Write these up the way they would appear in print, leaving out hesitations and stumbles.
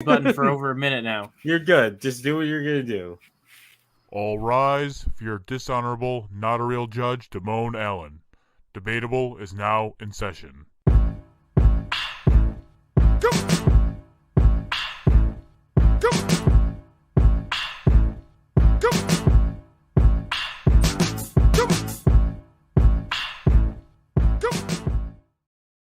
button for over a minute now. You're good. Just do what you're gonna do. All rise for your dishonorable, not a real judge, Damone Allen. Debatable is now in session.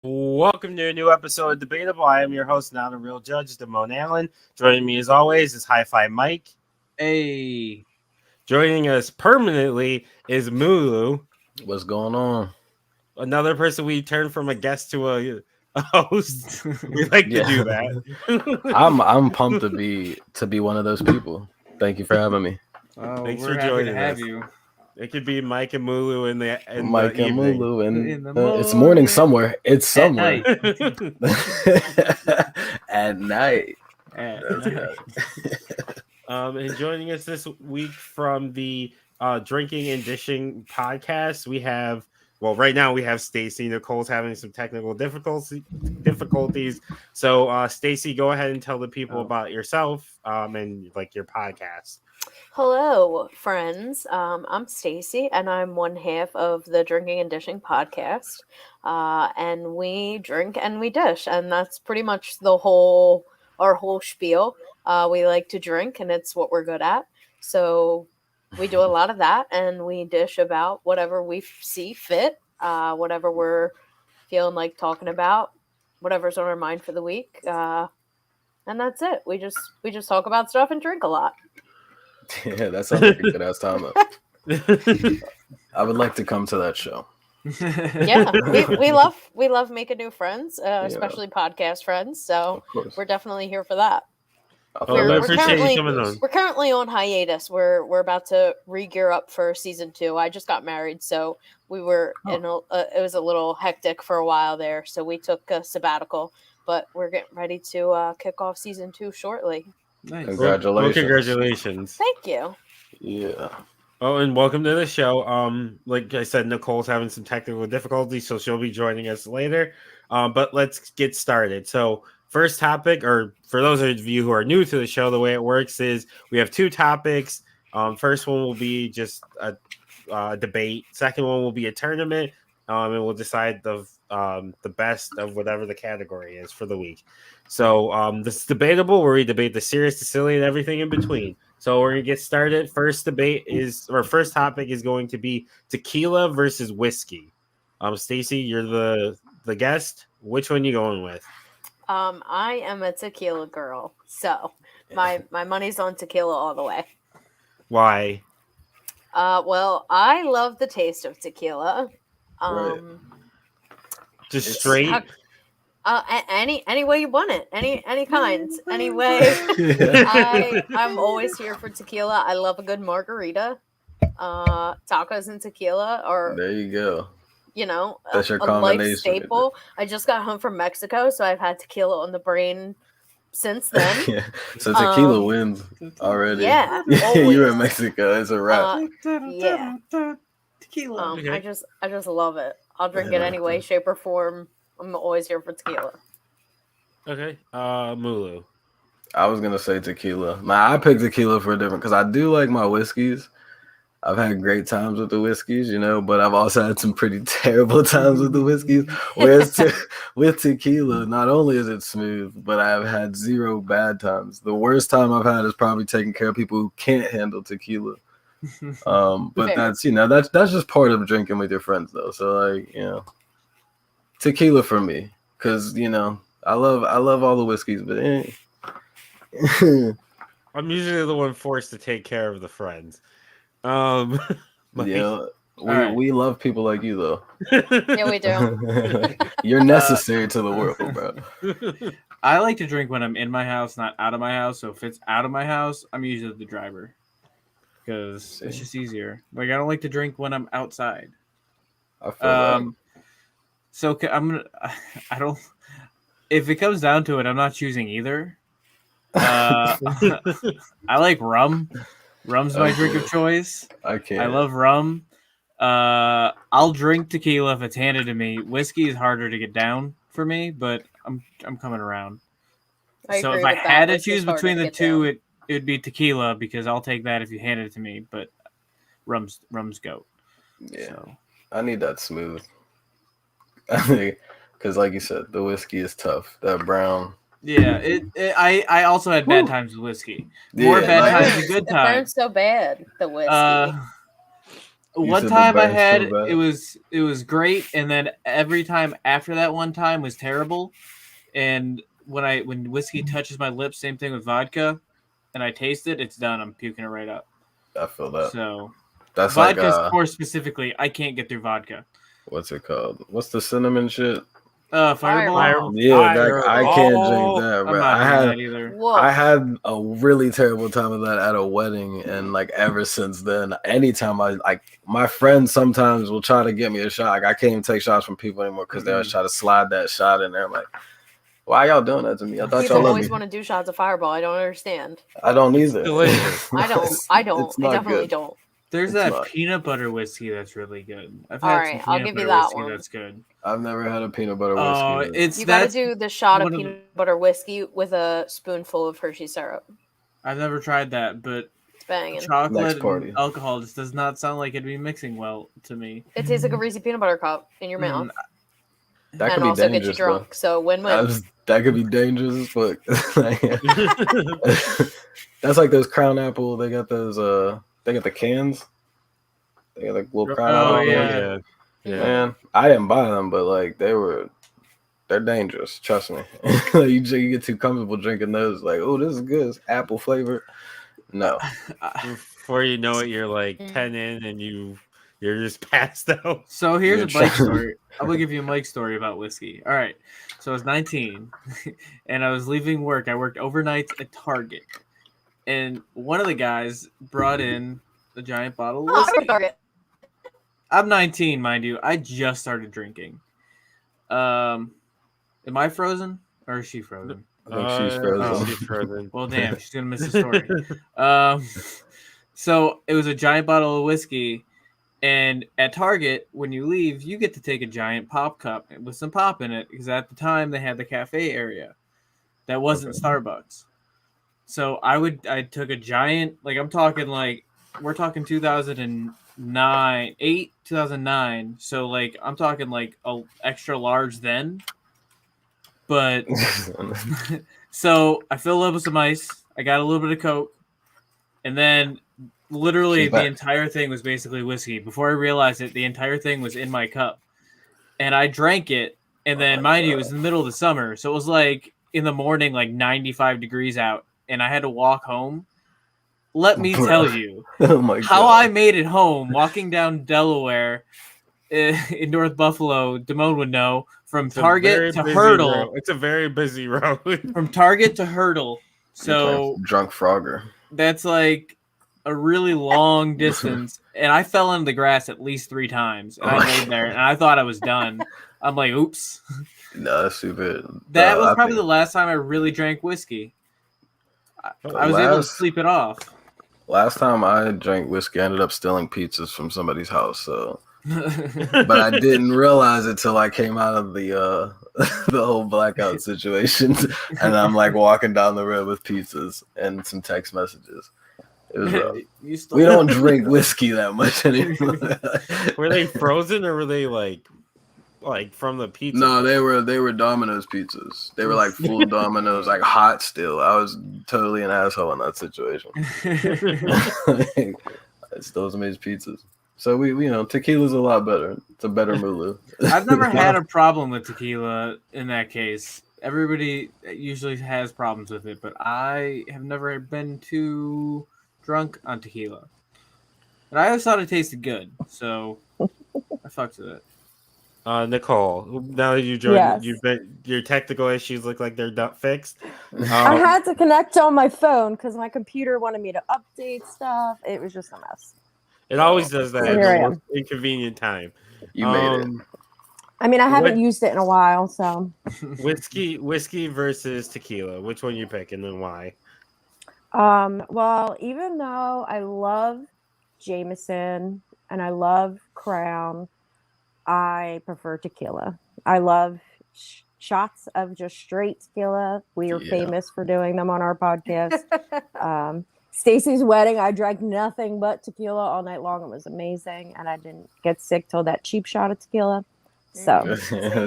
Welcome to a new episode of Debatable. I am your host, not a real judge, Damone Allen. Joining me as always is Hi-Fi Mike. Hey. Joining us permanently is Mulu. What's going on? Another person we turned from a guest to a host. We like to do that. I'm pumped to be one of those people. Thank you for having me. Thanks we're for happy joining to have us. you. It could be Mike and Mulu in the Mike and evening. Lulu, and In the it's morning. morning somewhere. It's somewhere At night. at night. And joining us this week from the Drinking and Dishing podcast, we have, well, right now we have Stacy. Nicole's having some technical difficulties. So, Stacy, go ahead and tell the people about yourself and like your podcast. Hello, friends. I'm Stacy, and I'm one half of the Drinking and Dishing podcast. And we drink and we dish, and that's pretty much our whole spiel. We like to drink, and it's what we're good at. So we do a lot of that, and we dish about whatever we see fit, whatever we're feeling like talking about, whatever's on our mind for the week. And that's it. We just talk about stuff and drink a lot. Yeah, that sounds like a good ass time up. I would like to come to that show. Yeah, we love making new friends, especially podcast friends. So Of course. we're definitely here for that. I Oh, feel I like appreciate currently- you coming on. We're currently on hiatus. We're about to re-gear up for season 2. I just got married, so we were in it was a little hectic for a while there. So we took a sabbatical, but we're getting ready to kick off season 2 shortly. Nice. Congratulations. Well, congratulations. Thank you. Yeah. Oh, and welcome to the show. Like I said, Nicole's having some technical difficulties, so she'll be joining us later. But let's get started. So, first topic, or for those of you who are new to the show, the way it works is we have 2 topics. First one will be just a debate. Second one will be a tournament, and we'll decide the best of whatever the category is for the week. So this is Debatable, where we debate the serious, the silly, and everything in between. So we're gonna get started. First topic is going to be tequila versus whiskey. Stacy, you're the guest. Which one you going with? I am a tequila girl, so my money's on tequila all the way. Why? Well, I love the taste of tequila. Right. Just straight? Any way you want it, any kinds, any way. I'm always here for tequila. I love a good margarita. Tacos and tequila are, There you go. a That's your life combination. staple. I just got home from Mexico, so I've had tequila on the brain since then. Yeah. So tequila wins already. Yeah, You're in always. Mexico. It's a wrap. Yeah. Tequila. Okay. I just love it. I'll drink it any way, shape, or form. I'm always here for tequila. Okay. Mulu. I was gonna say tequila. I picked tequila for a different because I do like my whiskeys. I've had great times with the whiskeys, but I've also had some pretty terrible times with the whiskeys. Whereas with tequila, not only is it smooth, but I've had 0 bad times. The worst time I've had is probably taking care of people who can't handle tequila. But Fair. that's just part of drinking with your friends, though. So tequila for me, because I love all the whiskeys, but I'm usually the one forced to take care of the friends. Mike? we love people like you, though. Yeah, we do. You're necessary to the world, bro. I like to drink when I'm in my house, not out of my house. So if it's out of my house, I'm usually the driver because it's just easier. Like I don't like to drink when I'm outside. I feel that. So I don't. If it comes down to it, I'm not choosing either. I like rum. Rum's my drink of choice. I can't. I love rum. I'll drink tequila if it's handed to me. Whiskey is harder to get down for me, but I'm coming around. So if I had to choose between the two, it would be tequila because I'll take that if you handed it to me. But rum's goat. Yeah, So. I need that smooth. I think because, like you said, the whiskey is tough. That brown. Yeah, I also had bad times with whiskey. More Yeah, bad like- times than good It times. burns so bad, the whiskey. One said the time I burn had so bad? it was great, and then every time after that one time was terrible. And when whiskey touches my lips, same thing with vodka, and I taste it, it's done. I'm puking it right up. I feel that. So That's vodka, like more specifically, I can't get through vodka. what's it called? What's the cinnamon shit? Fireball. Yeah, that, I can't drink that, I'm bro. not I doing had that either. Whoa. I had a really terrible time with that at a wedding, and like ever since then, anytime my friends sometimes will try to get me a shot. Like I can't even take shots from people anymore because they always try to slide that shot in there. I'm like, why y'all doing that to me? I thought People y'all always loved me. want to do shots of Fireball. I don't understand. I don't either. delicious. I don't. I don't. It's I not definitely good. don't. There's It's that not. peanut butter whiskey that's really good. I've All had right, some I'll peanut give you butter that whiskey one. that's good. I've never had a peanut butter whiskey. Oh, You got to that's do the shot of one of the- peanut butter whiskey with a spoonful of Hershey syrup. I've never tried that, but It's banging. chocolate Next party. and alcohol just does not sound like it'd be mixing well to me. It tastes like a Reese's peanut butter cup in your mouth, that and could be also dangerous, get you drunk. So win-win. that could be dangerous as fuck. That's like those Crown Apple. They got those. They got the cans. They got like little Crown Oh, Apple. yeah. Man, I didn't buy them, but like they're dangerous. Trust me. you get too comfortable drinking those. Like, oh, this is good. It's apple flavor. No. Before you know it, you're like 10 in and you're just passed out. So here's You're a Mike trying- story. I'm gonna give you a Mike story about whiskey. All right. So I was 19, and I was leaving work. I worked overnight at Target, and one of the guys brought in a giant bottle of whiskey. I'm 19, mind you. I just started drinking. Am I frozen or is she frozen? I think she's frozen. She's frozen. Well, damn, she's gonna miss the story. So it was a giant bottle of whiskey, and at Target, when you leave, you get to take a giant pop cup with some pop in it because at the time they had the cafe area that wasn't Starbucks. So I took a giant, like I'm talking like we're talking 2009. So like I'm talking like a extra large then. But so I filled up with some ice. I got a little bit of Coke, and then literally the entire thing was basically whiskey. Before I realized it, the entire thing was in my cup, and I drank it. And then, mind you, it was in the middle of the summer, so it was like in the morning, like 95 degrees out, and I had to walk home. Let me tell you how I made it home walking down Delaware in North Buffalo. Damone would know from Target to Hurdle. It's a very busy road. From Target to Hurdle. So drunk Frogger. That's like a really long distance, and I fell into the grass at least 3 times, and I laid there, and I thought I was done. I'm like, oops. No, that's stupid. That was probably the last time I really drank whiskey. I was able to sleep it off. Last time I drank whiskey, I ended up stealing pizzas from somebody's house. So, but I didn't realize it till I came out of the the whole blackout situation, and I'm like walking down the road with pizzas and some text messages. It was rough. We don't drink whiskey that much anymore. Were they frozen or were they like from the pizza? No, they were Domino's pizzas. They were like full Domino's, like hot still. I was totally an asshole in that situation. I stole somebody's pizzas. So we tequila's a lot better. It's a better Mulu. I've never had a problem with tequila in that case. Everybody usually has problems with it, but I have never been too drunk on tequila. But I always thought it tasted good, so I fucked with it. Nicole, now that you joined, Yes. your technical issues look like they're not fixed. I had to connect on my phone because my computer wanted me to update stuff. It was just a mess. It always does that So at here I the am. most inconvenient time. You made it. I mean, I haven't used it in a while, so Whiskey versus tequila. Which one you pick and then why? well, even though I love Jameson and I love Crown, I prefer tequila. I love shots of just straight tequila. We are Yeah. famous for doing them on our podcast. Stacy's wedding, I drank nothing but tequila all night long. It was amazing, and I didn't get sick till that cheap shot of tequila. So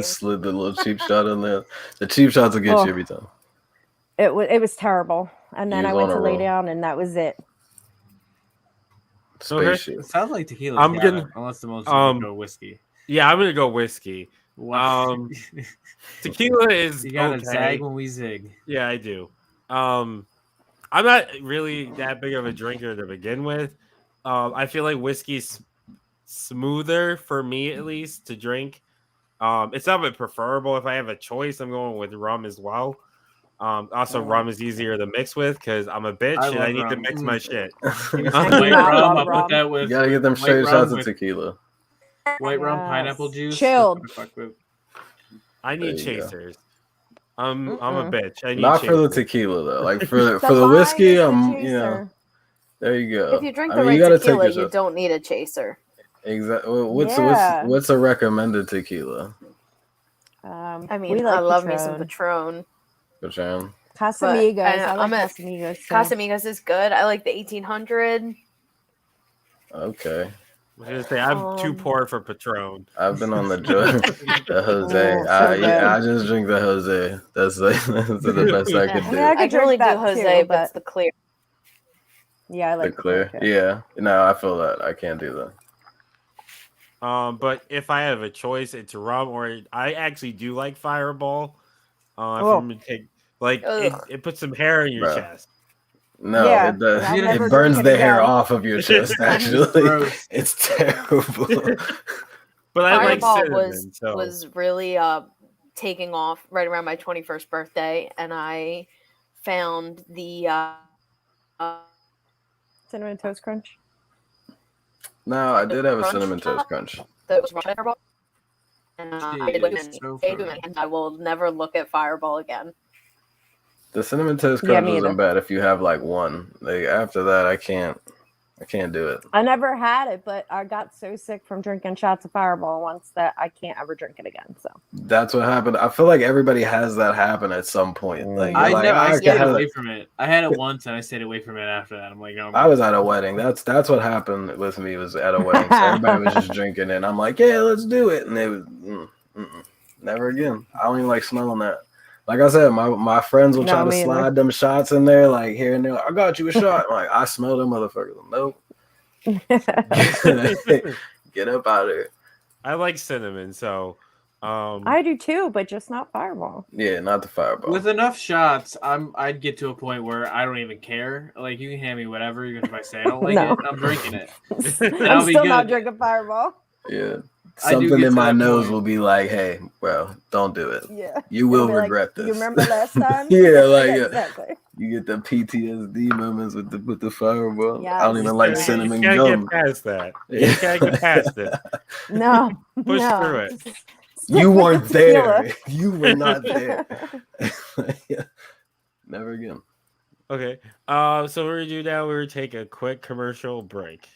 Slid the little cheap shot in there. The cheap shots will get you every time. it was terrible. And then He I was went on to a lay roll. down, and that was it. Spaceship. It sounds like tequila. I'm gonna- unless the most go whiskey. Yeah, I'm gonna go whiskey. Wow. Tequila is You gotta okay. zag when we zig. Yeah, I do. I'm not really that big of a drinker to begin with. I feel like whiskey's smoother for me, at least, to drink. It's not preferable. If I have a choice, I'm going with rum as well. Also, rum is easier to mix with because I'm a bitch I and love I need to rum. mix my shit. White I rum, love I'll rum. put that with. You gotta get them white straight rum shots of with tequila. White rum, Yes. pineapple juice. Chilled. What the fuck with- I need There you go. chasers. I'm a bitch. I need Not for the chasers. tequila though. Like for the wine whiskey, is the you know. chaser. There you go. If you drink I the mean, right you gotta tequila, take your you shots. don't need a chaser. Exactly. Yeah. What's a recommended tequila? I We mean, like I love me some Patron. Patron. Patron. Casamigos. But I like I'm a- Casamigos. too. Casamigos is good. I like the 1800. Okay. I was gonna say I'm too poor for Patron. I've been on the the Jose. Oh, so I just drink the Jose. That's like that's the best I could I do. mean, I I could can only drink do that Jose, too, but it's the clear. Yeah, I The like clear. too. Yeah. No, I feel that. I can't do that. But if I have a choice, it's rum or I actually do like Fireball. If Oh. I'm gonna take it, Ugh. it puts some hair in your Bruh. chest. No, Yeah, it does. I'll It never burns drink the it hair again. off of your chest. Actually, Gross. it's terrible. But I like Fireball cinnamon. So was really taking off right around my 21st birthday, and I found the Cinnamon Toast Crunch. No, I did have a Crunch cinnamon toast top? crunch. that was Fireball. And I did Jeez, with so many, funny. and I will never look at Fireball again. The cinnamon toast Yeah, crunch me isn't either. bad if you have like one. Like after that, I can't do it. I never had it, but I got so sick from drinking shots of Fireball once that I can't ever drink it again. So That's what happened. I feel like everybody has that happen at some point. Like, I you're like, never. I can stayed have away it. from it. I had it once, and I stayed away from it after that. I'm like, oh, I was at a wedding. That's what happened with me. Was at a wedding. So everybody was just drinking, and I'm like, yeah, let's do it. And it was never again. I don't even like smelling that. Like I said, my friends will No, try to me either. slide them shots in there, like here and there. Like, I got you a shot. I'm like, I smell them motherfuckers. Nope. Get up out of here. I like cinnamon. So I do too, but just not Fireball. Yeah, not the Fireball. with enough shots, I'd get to a point where I don't even care. Like you can hand me whatever, even if I say I don't like No. it, I'm drinking it. I'm be still not good. drinking Fireball. Yeah. I do Something get in to my that nose point. will be like, hey, bro, don't do it. Yeah. You will It'll be like, regret this. You remember last time? Yeah, like, yeah. exactly. You get the PTSD moments with the Fireball. Yes. I don't even like you cinnamon can't gum. get past that. You can't get past it. No. Push no. through it. Stick You with weren't the tequila. there. You were not there. Yeah. Never again. Okay. So we're gonna do now. We're gonna take a quick commercial break.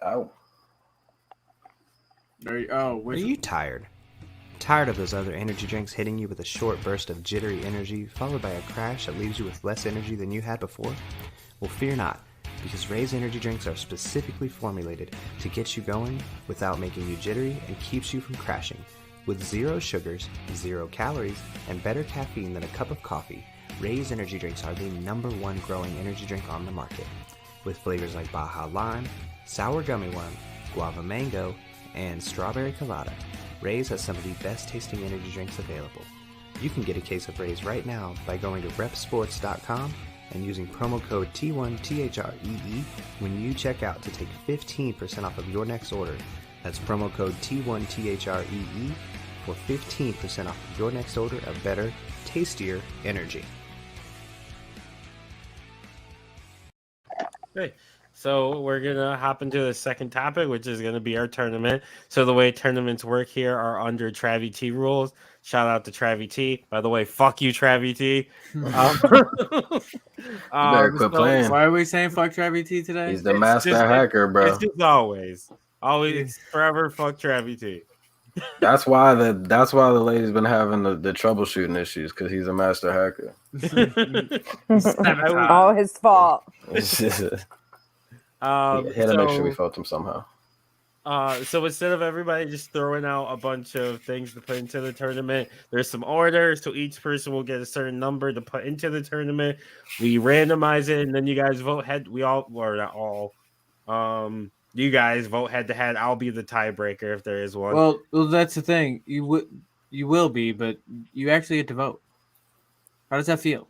Ow. Are you tired? Tired of those other energy drinks hitting you with a short burst of jittery energy, followed by a crash that leaves you with less energy than you had before? Well, fear not, because Ray's energy drinks are specifically formulated to get you going without making you jittery and keeps you from crashing. With 0 sugars, 0 calories, and better caffeine than a cup of coffee, Ray's energy drinks are the #1 growing energy drink on the market. With flavors like Baja Lime, Sour Gummy Worm, Guava Mango, and Strawberry Colada, Ray's has some of the best tasting energy drinks available. You can get a case of Ray's right now by going to repsports.com and using promo code T1THREE when you check out to take 15% off of your next order. That's promo code T1THREE for 15% off of your next order of better, tastier energy. Okay. So we're gonna hop into the second topic, which is gonna be our tournament. So the way tournaments work here are under Travie T rules. Shout out to Travie T. By the way, fuck you, Travie T. better quit playing. Why are we saying fuck Travie T today? He's the master hacker, bro. It's just always forever fuck Travie T. That's why the lady's been having the troubleshooting issues because he's a master hacker. All his fault. He had to make sure we So, felt him somehow. so instead of everybody just throwing out a bunch of things to put into the tournament, there's some order. So each person will get a certain number to put into the tournament. We randomize it, and then you guys vote head. We all, or not all. You guys vote head to head. I'll be the tiebreaker if there is one. Well, that's the thing. You will be, but you actually get to vote. How does that feel?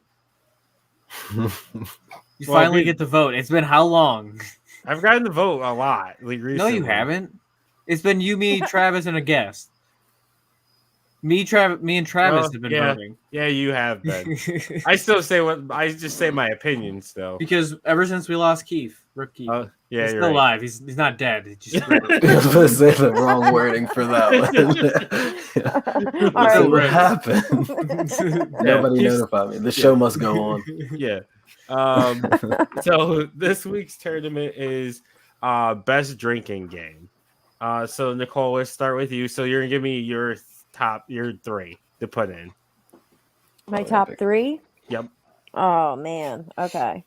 You finally get to vote. It's been how long? I've gotten to vote a lot. Like, recently. No, you haven't. It's been you, me, Travis, and a guest. Me and Travis have been voting. Yeah, you have been. I just say my opinions though. Because ever since we lost Keith, Rip Keith, yeah, he's you're still right. alive. He's not dead. He just Let's say the wrong wording for that one. All right. What happened? Nobody notified me. The show must go on. Yeah. So this week's tournament is best drinking game. So Nicole, let's start with you. So you're gonna give me your three to put in. My top three? Yep. Oh man. Okay.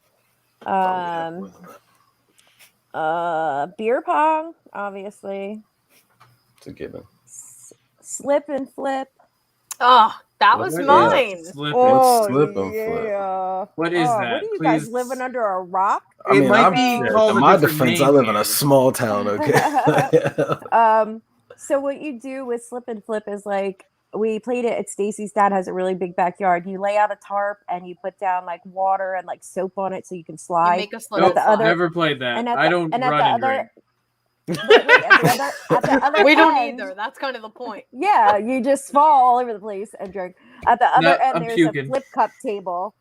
Beer pong, obviously. It's a given. Slip and flip. Oh, that was mine. Oh, Slip and yeah. What is that? What are you guys Please. living under a rock? I mean, might be called in a my different defense, name I live in here. a small town, okay? So what you do with slip and flip is like we played it at Stacy's dad has a really big backyard. You lay out a tarp and you put down like water and like soap on it so you can slide. You make a slip Nope, and slide. never played that. And at I the- don't and at run the and other- drink. at the other We don't end- either. That's kind of the point. Yeah, you just fall all over the place and drink. At the other No, end, I'm there's puking. a flip cup table,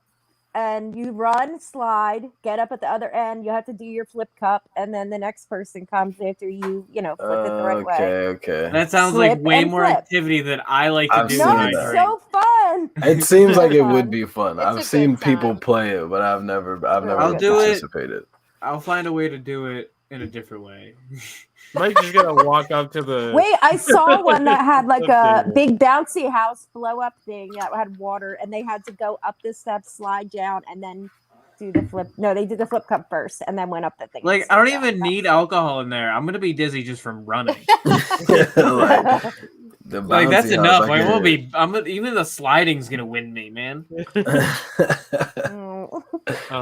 and you run, slide, get up at the other end. You have to do your flip cup, and then the next person comes after you. You know, flip it the right way. Okay. That sounds Slip like way and more flip. activity than I like to I've do. seen when No, I that. it's drink. so fun. It seems like it would be fun. It's I've a seen good people time. play it, but I've never I'll do it. participated. I'll find a way to do it in a different way. Mike's just gonna walk up to the. Wait, I saw one that had like Flip a table. big bouncy house blow up thing that had water, and they had to go up the steps, slide down, and then do the flip. No, they did the flip cup first, and then went up the thing. Like I don't even need alcohol in there. I'm gonna be dizzy just from running. Like, Like that's bouncy enough. house, I Like get won't it. be. Even the sliding's gonna win me, man.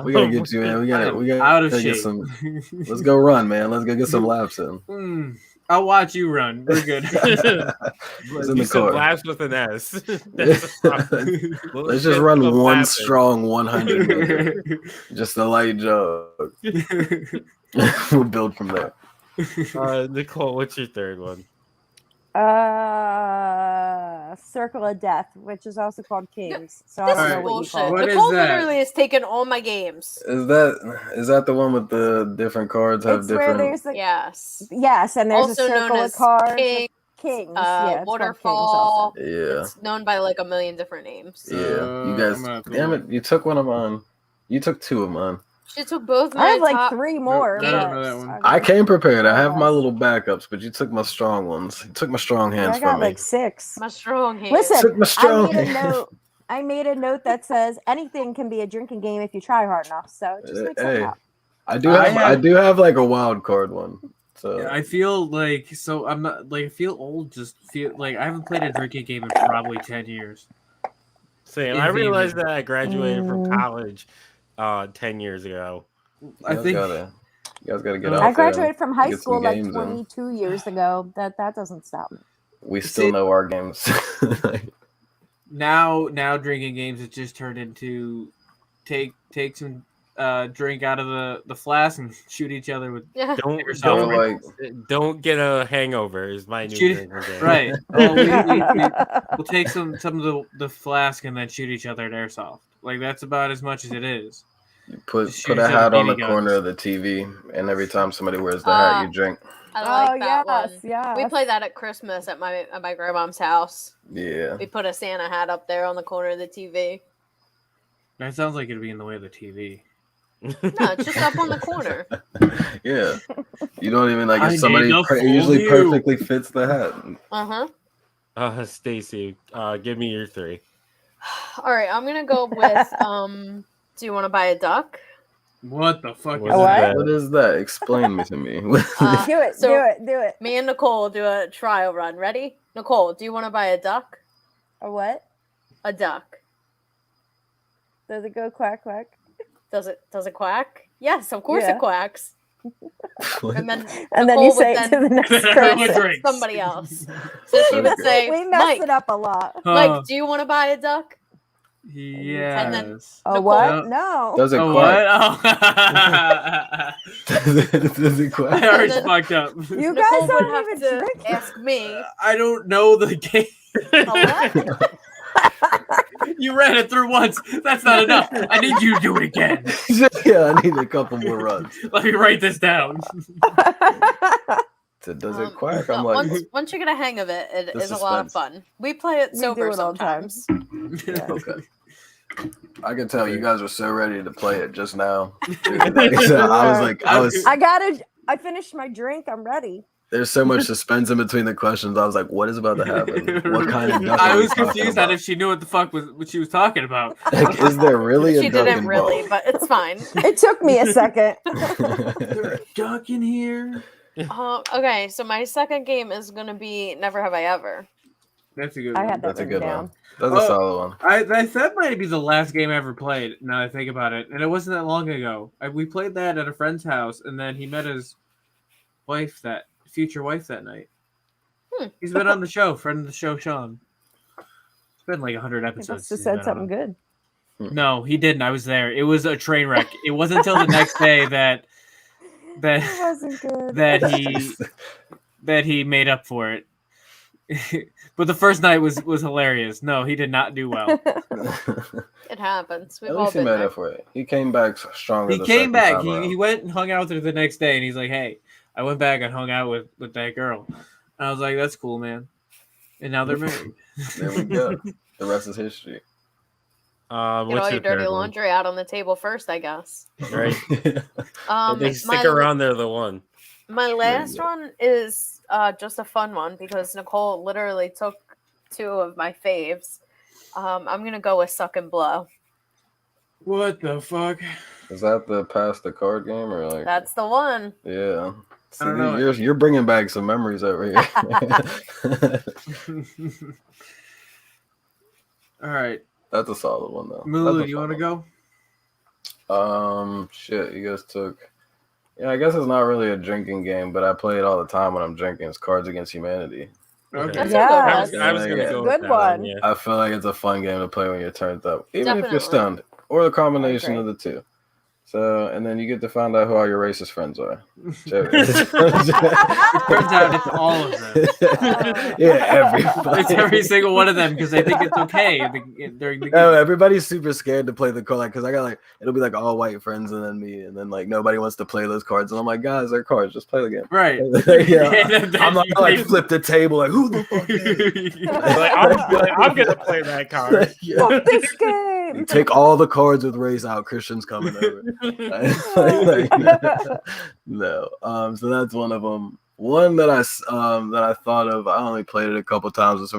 We gotta get you in. We gotta Out of get shape. some. Let's go run, man. Let's go get some laps in. I'll watch you run. We're good. It's in You the said car. laughs with an S. That's the problem. Let's just run Stop one laughing. strong 100. Just a light jog. We'll build from there. Nicole, what's your third one? Circle of Death, which is also called Kings. So I This don't is know what you bullshit. call What it. is Nicole that? literally has taken all my games. Is that the one with the different cards have It's where different? there's the Yes. yes, and there's Also a known circle of as cards. King, Kings, yeah, it's called Kings Waterfall. also. Yeah, It's known by like a million different names. yeah. You I'm guys, gonna have to damn look. it! You took one of mine. You took two of mine. She took both my I have like top. 3 more. I don't but know that one. I came prepared. I have Yeah. my little backups, but you took my strong ones. You took my strong Yeah, hands I got from me. like 6. My strong hand. Listen, Took my strong I made a hands. note. I made a note that says anything can be a drinking game if you try hard enough. So just make something Hey. up. I do have like a wild card one. So Yeah, I feel like I'm not like I feel old. Just feel like I haven't played a drinking game in probably 10 years. Same. If I realized even. that I graduated from Mm. college 10 years ago. I you think guys gotta get I out I there. graduated from high get some school like games in. 22 years ago. That doesn't stop me. We still know our games. now drinking games has just turned into take some drink out of the flask and shoot each other with Yeah. yourself. Don't get a hangover is my new Shoot- drinking game. right. Oh, we'll take some of the flask and then shoot each other at airsoft. Like that's about as much as it is. You put Just shoot a each other hat on the BB corner guns. of the TV, and every time somebody wears the hat, you drink. I like Oh that yes, one. yes. We play that at Christmas at my grandmom's house. Yeah. We put a Santa hat up there on the corner of the TV. That sounds like it'd be in the way of the TV. No, it's just up on the corner. Yeah. You don't even like I if somebody need to fool usually you. perfectly fits the hat. Uh huh. Stacy, give me your 3. All right, I'm gonna go with. Do you want to buy a duck? What the fuck What is is that? that? What is that? Explain me to me. Do it. So- do it. Do it. Me and Nicole do a trial run. Ready? Nicole, do you want to buy a duck? A what? A duck. Does it go quack quack? Does it quack? Yes, of course Yeah. it quacks. What? And then And then Nicole you would say it to the next Everyone person. drinks. somebody else. So she would Okay. say, We mess Mike, it up a lot. Mike, do you want to buy a duck? Yes. And then- A Nicole- what? No. Does it Oh, quack? what? Oh. Does it I quack? already then- fucked up. You Nicole guys would don't have even to drink. ask me. I don't know the game. A what? You ran it through once. That's not enough. I need you to do it again. Yeah, I need a couple more runs. Let me write this down. So does it quack? I'm no, like, once you get a hang of it, it The is a lot of suspense. fun. We play it We sober do it all the time. sometimes. Yeah. okay. I can tell you guys are so ready to play it just now. I finished my drink. I'm ready. There's so much suspense in between the questions. I was like, what is about to happen? What kind of duck I are we was talking confused about? on if she knew what the fuck what she was talking about. Like, is there really a She duck didn't involved? really, but it's fine. It took me a second. Is there a duck in here? Okay, so my second game is gonna be Never Have I Ever. That's a good I one. had that That's a written good down. one. That's a Oh. solid one. That might be the last game I ever played. Now that I think about it, and it wasn't that long ago. We played that at a friend's house, and then he met his future wife that night. He's been on the show, friend of the show, Sean. It's been like 100 He episodes. must have he's said been something on. good. No, he didn't. I was there. It was a train wreck. It wasn't until the next day that It wasn't good. that he made up for it. But the first night was hilarious. No, he did not do well. It happens. We've At all least he been made there. up for it. He came back stronger. He the came second back. time around. He went and hung out there the next day, and he's like, "Hey, I went back and hung out with that girl." And I was like, "That's cool, man." And now they're married. There we go. The rest is history. Get all your dirty laundry out on the table first, I guess. Right? If they stick My- around, they're the one. My last one is just a fun one because Nicole literally took two of my faves. I'm gonna go with Suck and Blow. What the fuck? Is that the pass the card game or like? That's the one. Yeah. I don't know. You're bringing back some memories over here. All right, That's a solid one though. Mulu, That's a you fun want to one. go? Shit, you guys took. Yeah, I guess it's not really a drinking game, but I play it all the time when I'm drinking. It's Cards Against Humanity. Okay. That's Yeah. I was gonna It's a go good with that one. Yeah. I feel like it's a fun game to play when you're turned up, even if Definitely. you're stunned, or the combination agree. of the two. So, and then you get to find out who all your racist friends are. Turns out it's all of them. Yeah, everybody. It's every single one of them because they think it's okay during the No, game. everybody's super scared to play the card, like, because I got like it'll be like all white friends and then me, and then like nobody wants to play those cards, and I'm like, guys, they're cards, just play the game. Right. Yeah. And then I'm not you like think- flip the table, like who the fuck is I'm gonna play that card. Yeah. Fuck this You game. take all the cards with race out. Christian's coming over. No. So that's one of them. One that I thought of. I only played it a couple times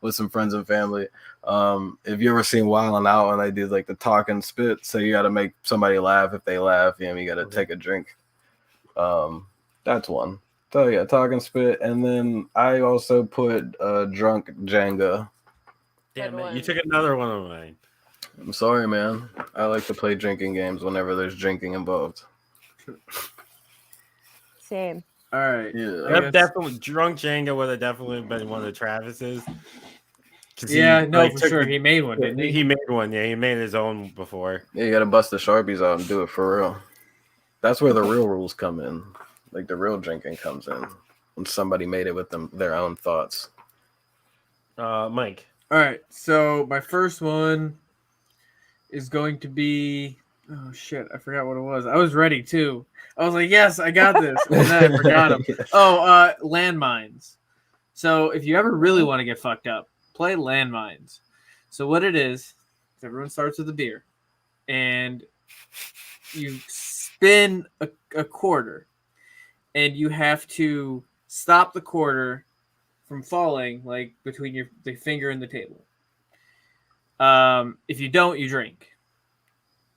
with some friends and family. If you ever seen Wildin' Out when they do like the talk and spit, so you got to make somebody laugh. If they laugh, you got to take a drink. That's one. So yeah, talk and spit, and then I also put drunk Jenga. Damn Good it! one. You took another one of mine. I'm sorry, man. I like to play drinking games whenever there's drinking involved. Same. All right. Yeah. I I've guess- definitely drunk Jenga would have definitely been one of Travis's. 'Cause Yeah, he, no, like, for took sure. the- He made one, didn't he? He made one. Yeah, he made his own before. Yeah, you gotta bust the Sharpies out and do it for real. That's where the real rules come in. Like the real drinking comes in when somebody made it with their own thoughts. Mike. All right. So my first one is going to be. Oh shit! I forgot what it was. I was ready too. I was like, "Yes, I got this," and then I forgot them. Oh, landmines. So if you ever really want to get fucked up, play landmines. So what it is everyone starts with a beer, and you spin a quarter, and you have to stop the quarter from falling, like between the finger and the table. If you don't, you drink.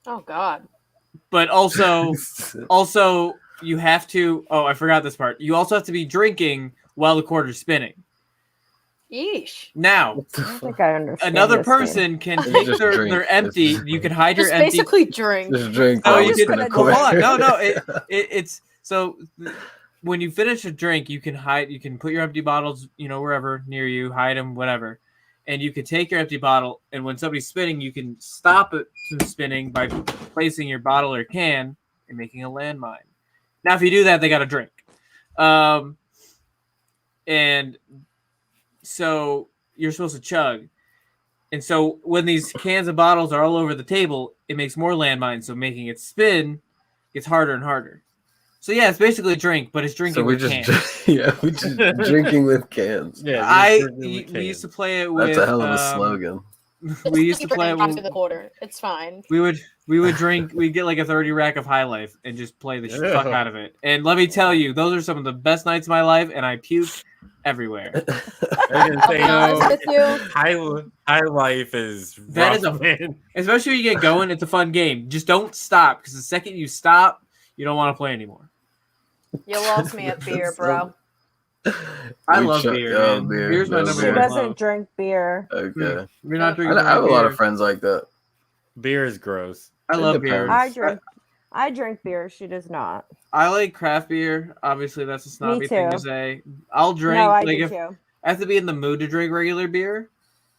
Oh God. But also you have to. Oh, I forgot this part. You also have to be drinking while the quarter's spinning. Yeesh. Now, I don't think I understand. another this game. person can You take just their drink. empty. It's- You can hide your Just empty. basically drink. Just drink No, while you we can. spin a Well, hold on. quarter. No. It's so when you finish a drink, you can hide. You can put your empty bottles, wherever near you, hide them, whatever, and you can take your empty bottle. And when somebody's spinning, you can stop it from spinning by placing your bottle or can and making a landmine. Now, if you do that, they got to drink. And so you're supposed to chug. And so when these cans and bottles are all over the table, it makes more landmines. So making it spin gets harder and harder. So yeah, it's basically a drink, but it's drinking So we with just cans. we just drinking with cans. Yeah, We used to play it with. That's a hell of a slogan. We used to play it after the with. quarter. It's fine. We would drink. We'd get like a 30 rack of High Life and just play the fuck out of it. And let me tell you, those are some of the best nights of my life, and I puked everywhere. I was gonna say, I'll be honest with you. high life is That rough, is man. Especially when you get going, it's a fun game. Just don't stop, because the second you stop, you don't want to play anymore. You lost me at beer, bro. I We love chuck- beer, oh, man. beer. Beer's my No, number She beer. one doesn't love. drink beer. Okay. You're not drinking. I have a lot of beer. friends like that. Beer is gross. I It love depends. beer. I drink beer. She does not. I like craft beer. Obviously, that's a snobby thing to too. say. I'll drink. No, I like do if too. I have to be in the mood to drink regular beer,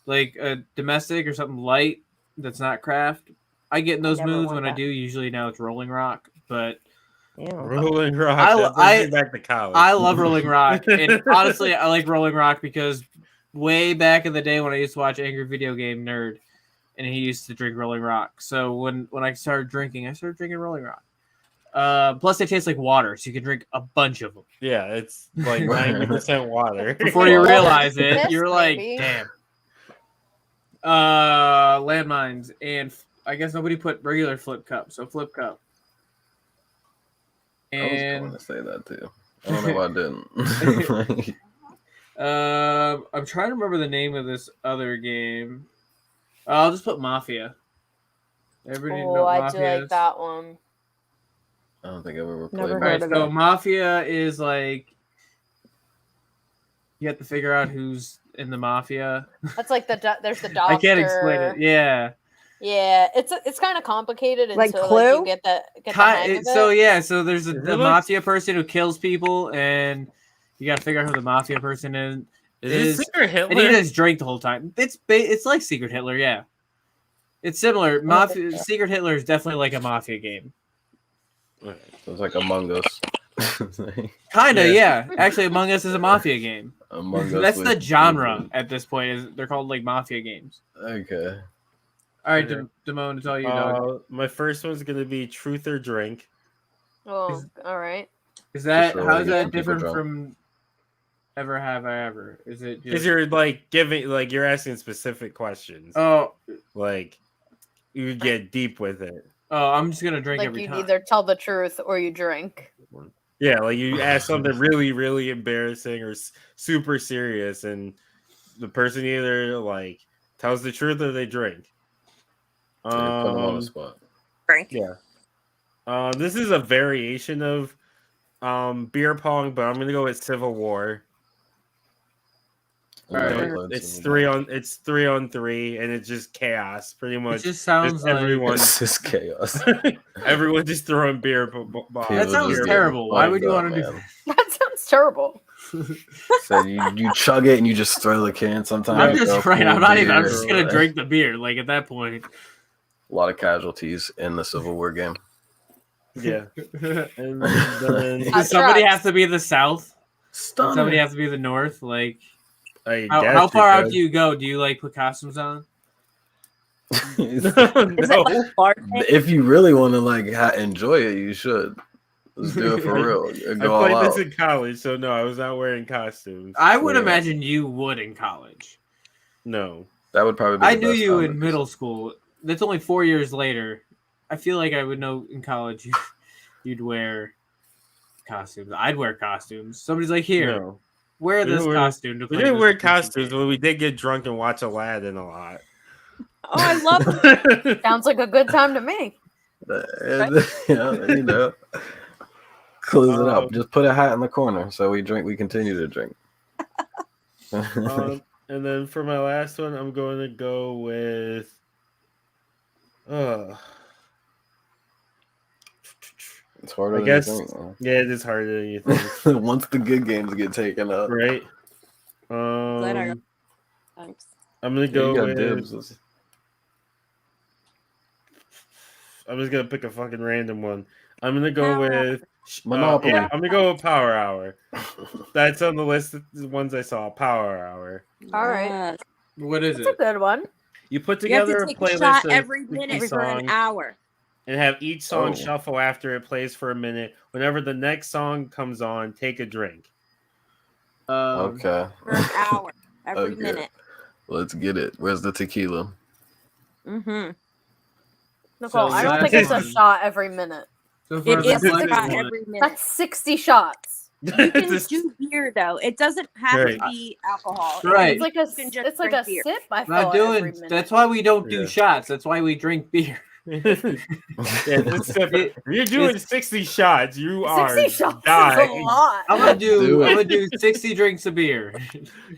like a domestic or something light that's not craft. I get in those never moods want when I that. do. Usually now it's Rolling Rock, but Ew. Rolling Rock. I- that brings me back to college. I love Rolling Rock. And honestly, I like Rolling Rock because way back in the day when I used to watch Angry Video Game Nerd, and he used to drink Rolling Rock. So when I started drinking Rolling Rock. Plus, they taste like water, so you can drink a bunch of them. Yeah, it's like 90% water. Before you Well, realize it, Yes, you're like, maybe. damn. Landmines, and I guess nobody put regular flip cup, so flip cup. I was And going to say that too. I don't know why I didn't. I'm trying to remember the name of this other game. I'll just put Mafia. Everybody know Oh, what I do Mafia like is? that one. I don't think I've ever played Never All right, heard of so it. Mafia is like you have to figure out who's in the mafia. That's like there's the doctor. I can't explain it. Yeah. Yeah, it's kind of complicated Like until Clue? you get the hang of it. So yeah, so there's Is the it like- mafia person who kills people, and you got to figure out who the mafia person is. Is it Secret Hitler? And he just drink the whole time. It's like Secret Hitler, yeah. It's similar. Mafia Secret Hitler is definitely like a mafia game. So it's like Among Us. Kinda, Yeah. yeah. Actually, Among Us is a mafia game. Among Us. That's the with- genre at this point. Is they're called like mafia games. Okay. All right, Okay. Damone, it's all you, dog. My first one's gonna be Truth or Drink. Oh, all right. Is that Just really how is get that some people different drunk. from Ever Have I Ever? Is it Because just you're like you're asking specific questions. oh Like you get deep with it. I'm just gonna drink Like every you time. either tell the truth or you drink. Yeah, like you ask something really, really embarrassing or super serious, and the person either like tells the truth or they drink. So you're putting them on the spot. Yeah. This is a variation of beer pong, but I'm gonna go with Civil War. I've never Alright. played It's Civil 3-on-3, and it's just chaos, pretty It much. just sounds Just like War. everyone, It's just chaos. everyone just throwing beer. People that sounds just terrible. get Why would you fucked want to up, do? man. That sounds terrible. So you chug it and you just throw the can sometimes. I'm go just right. full I'm not even. I'm beer, just gonna like, drink the beer. Like at that point. A lot of casualties in the Civil War game. Yeah. Does And then Hot somebody trucks. have to be the South? Does Stunning. somebody have to be the North? Like I how guess you far out could. do you go? Do you like put costumes on? Is No. it fart? If you really want to like enjoy it, you should. Let's do it for real. I Go all played out. this in college, so no, I was not wearing costumes. I would Yeah. imagine you would in college. No. That would probably be. I the knew best you time in to- middle school. That's only 4 years later. I feel like I would know in college you'd wear costumes. I'd wear costumes. Somebody's like, here, No. wear We this didn't wear- costume to We play didn't this wear spooky costumes, game. but we did get drunk and watch Aladdin a lot. Oh, I love it. Sounds like a good time to me. And, close it up. Um, Just put a hat in the corner so we continue to drink. And then for my last one, I'm going to go with. It's harder I than guess. you think, man. Yeah, it is harder than you think, Once the good games get taken up. right? Glad I got- Thanks. I'm gonna Yeah, go you got with. dibs. I'm just gonna pick a fucking random one. I'm gonna go with Monopoly. I'm gonna go with Power Hour. That's on the list of the ones I saw. Power Hour. All right. Yes. What is That's a it? good one. You put You have together to a take a playlist shot of every 50 minute for an songs hour. and have each song Oh. shuffle after it plays for a minute. Whenever the next song comes on, take a drink. Okay. For an hour every Okay. minute. Let's get it. Where's the tequila? Mm-hmm. Nicole, So I don't think that's it's a one. shot every minute. So far, It is the a black shot one. every minute. That's 60 shots. You can This- do beer though. It doesn't have Right. to be alcohol. Right. It's like a You can just it's like a drink beer. sip. I feel Not doing. every minute. That's why we don't do Yeah. shots. That's why we drink beer. Yeah, this step- It- if you're doing it's- 60 shots, you 60 are shots is dying. a lot. I'm gonna do. Do it. I'm gonna do 60 drinks of beer.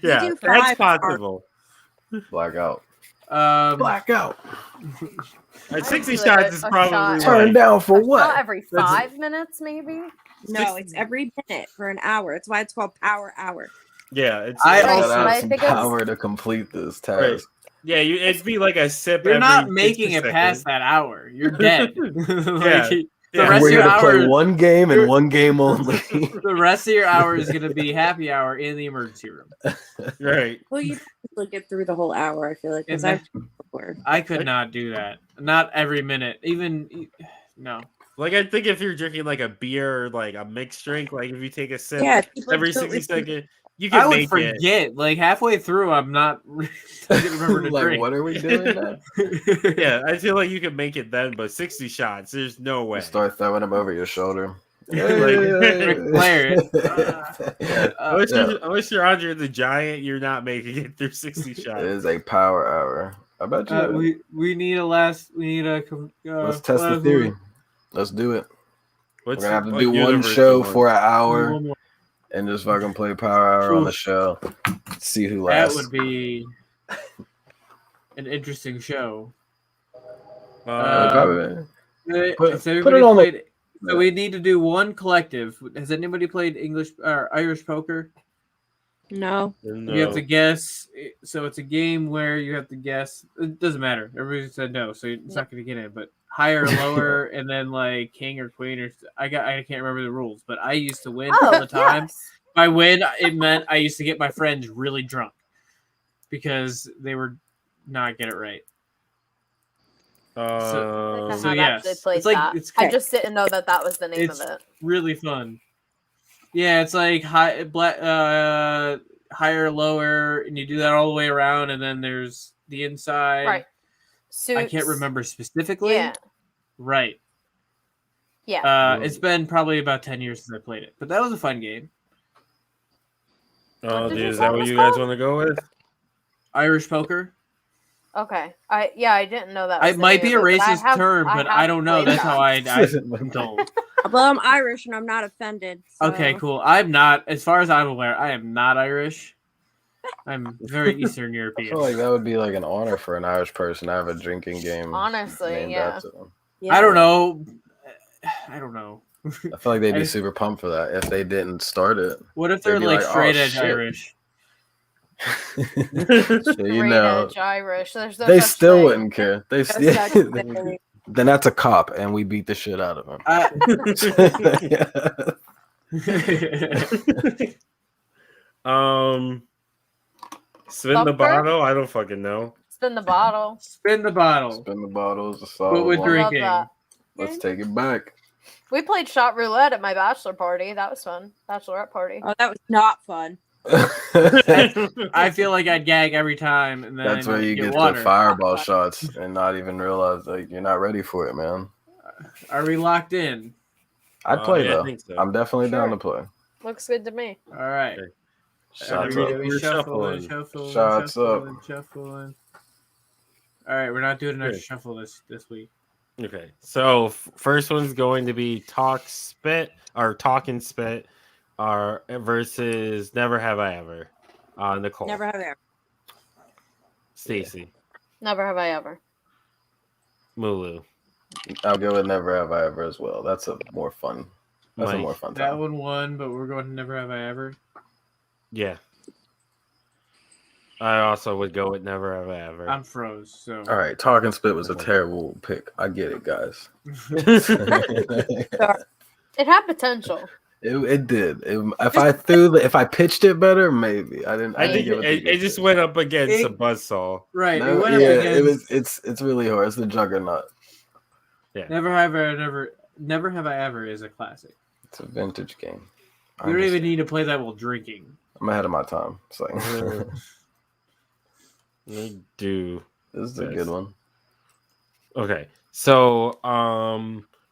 Yeah, do that's 5 possible. Blackout. Blackout. At I 60 would do like shots is a probably shot. like, Turn down for Not what? every That's- 5 minutes, maybe. No, it's every minute for an hour. That's why it's called Power Hour. yeah, it's I Right, also- but Gotta I have some think it's- power to complete this task. Right. Yeah, it'd be like a sip. You're every not 60 making it past seconds. that hour. You're dead. Yeah. The Yeah. rest We're of your gonna play hour. one game and you're- one game only. The rest of your hour is gonna be happy hour in the emergency room. Right. Well, you usually get through the whole hour. I feel like because And I've done it before. I could not do that. Not every minute. Even no. Like I think if you're drinking like a beer or like a mixed drink, like if you take a sip Yeah, people every do it 60 with- seconds, you can I would make it. forget. Like halfway through, I'm not. I can remember to Like, drink. what are we doing now? Yeah, I feel like you can make it then, but 60 shots, there's no way. Start throwing them over your shoulder. Ric Flair. Unless you're Andre the Giant, you're not making it through 60 It shots. is a power hour. I bet you. we need a last. We need a. Let's test the theory. Let's do it. What's We're gonna have to like, do one universe show one? for an hour One more. and just fucking play power hour on the show. See who That lasts. would be an interesting show. Probably. Has Put everybody it on the- played? So we need to do one collective. Has anybody played English or Irish poker? No. No. You have to guess. So it's a game where you have to guess. It doesn't matter. Everybody said no, so it's not going to get in. But higher or lower, and then like king or queen or I can't remember the rules, but I used to win all the time. Yes. If I win, it meant I used to get my friends really drunk because they were not get it right. I So have yes, actually played it's like that. it's I just didn't know that that was the name of It's- it. really fun. Yeah, it's like higher, lower, and you do that all the way around, and then there's the inside. Right. I can't Suits. remember specifically. Yeah. Right. Yeah. It's been probably about 10 years since I played it, but that was a fun game. Oh, What did dude, you is say that it what was you guys called? want to go with? Irish poker. Okay. I didn't know that. Was It the might name be a of it, but I racist have- term, but I have don't know. played That's how I that. don't. Well, I'm Irish and I'm not offended. So. Okay, cool. I'm not, as far as I'm aware, I am not Irish. I'm very Eastern I European. feel like that would be like an honor for an Irish person to have a drinking game. Honestly, named yeah. after them. Yeah. I don't know. I don't know. I feel like they'd I be just- super pumped for that if they didn't start it. What if they're They'd be like like, "Oh, straight edge shit." Irish? So, you Straight know, edge Irish. There's no they such still thing. wouldn't care. They That's still. such a thing. Then that's a cop, and we beat the shit out of him. Spin the Thumper? bottle. I don't fucking know. Spin the bottle. Spin the bottle. Spin the bottles. A What solid would I one. drink- love Drinking. that. Let's take it back. We played shot roulette at my bachelor party. That was fun. Bachelorette party. Oh, that was not fun. I feel like I'd gag every time, and then That's where you get water. the fireball shots and not even realize like you're not ready for it, man. Are we locked in? I'd play Yeah, I though. think so. I'm definitely down Sure. to play. Looks good to me. All right. Shots we, up. we We're shuffling, shuffling. shuffling, Shots up. shuffling. All right, we're not doing an Good. extra shuffle this week. Okay, so first one's going to be Talk and Spit, versus Never Have I Ever. Nicole, Never have ever. Stacy, Never have I ever. Mulu, I'll go with Never Have I Ever as well. That's a more fun. That's a Mike. more fun That time. one won, but we're going to Never Have I Ever. Yeah. I also would go with Never Have I Ever. I'm froze, so. All right, Talk and Spit was a terrible pick. I get it, guys. It had potential. It did. If I pitched it better, maybe I didn't. I think give it it just went up against a It- buzzsaw. Right, No, it went yeah, up against. it's really hard. It's the juggernaut. Never Have I Never Have I Ever is a classic. It's a vintage game. You don't even need to play that while drinking. I'm ahead of my time. It's like We do. this is a good one. Okay, so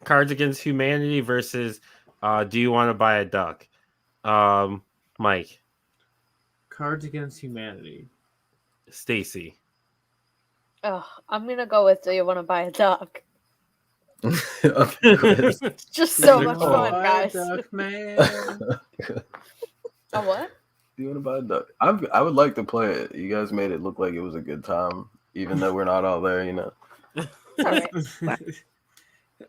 Cards Against Humanity versus Do You Want to Buy a Duck? Mike, Cards Against Humanity. Stacy, Oh, I'm gonna go with Do You Want to Buy a Duck? Okay, good. It's just so Do you much wanna fun, buy a guys. duck, man. A what? Do you want to buy a duck? I would like to play it. You guys made it look like it was a good time, even though we're not all there. You know. Alright.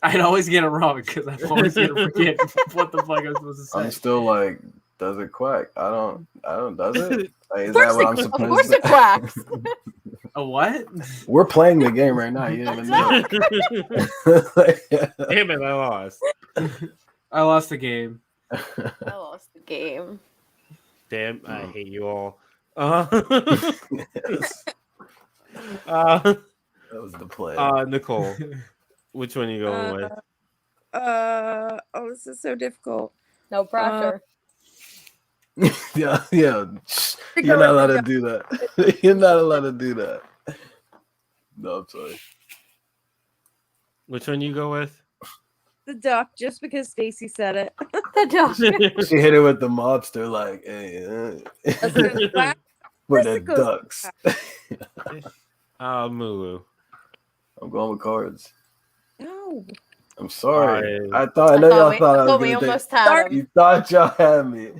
I'd always get it wrong because I'm always gonna forget what the fuck I'm supposed to I'm say. still like, does it quack? I don't. Does it? Like, is Of course that what I'm it- of supposed course to? it quacks. A what? We're playing the game right now. You didn't even know. Damn it, I lost. I lost the game. I lost the game. Damn, I hate you all. That was the play. Nicole, which one are you going with? Oh, this is so difficult. No pressure. yeah. You're not allowed to do that. You're not allowed to do that. No, I'm sorry. Which one you go with? The duck, just because Stacy said it. The duck. She hit it with the mobster, like, hey, with the Goes- ducks. Mulu. I'm going with cards. No. I'm sorry. I I know y'all we, thought I was we gonna almost had him. You thought y'all had me.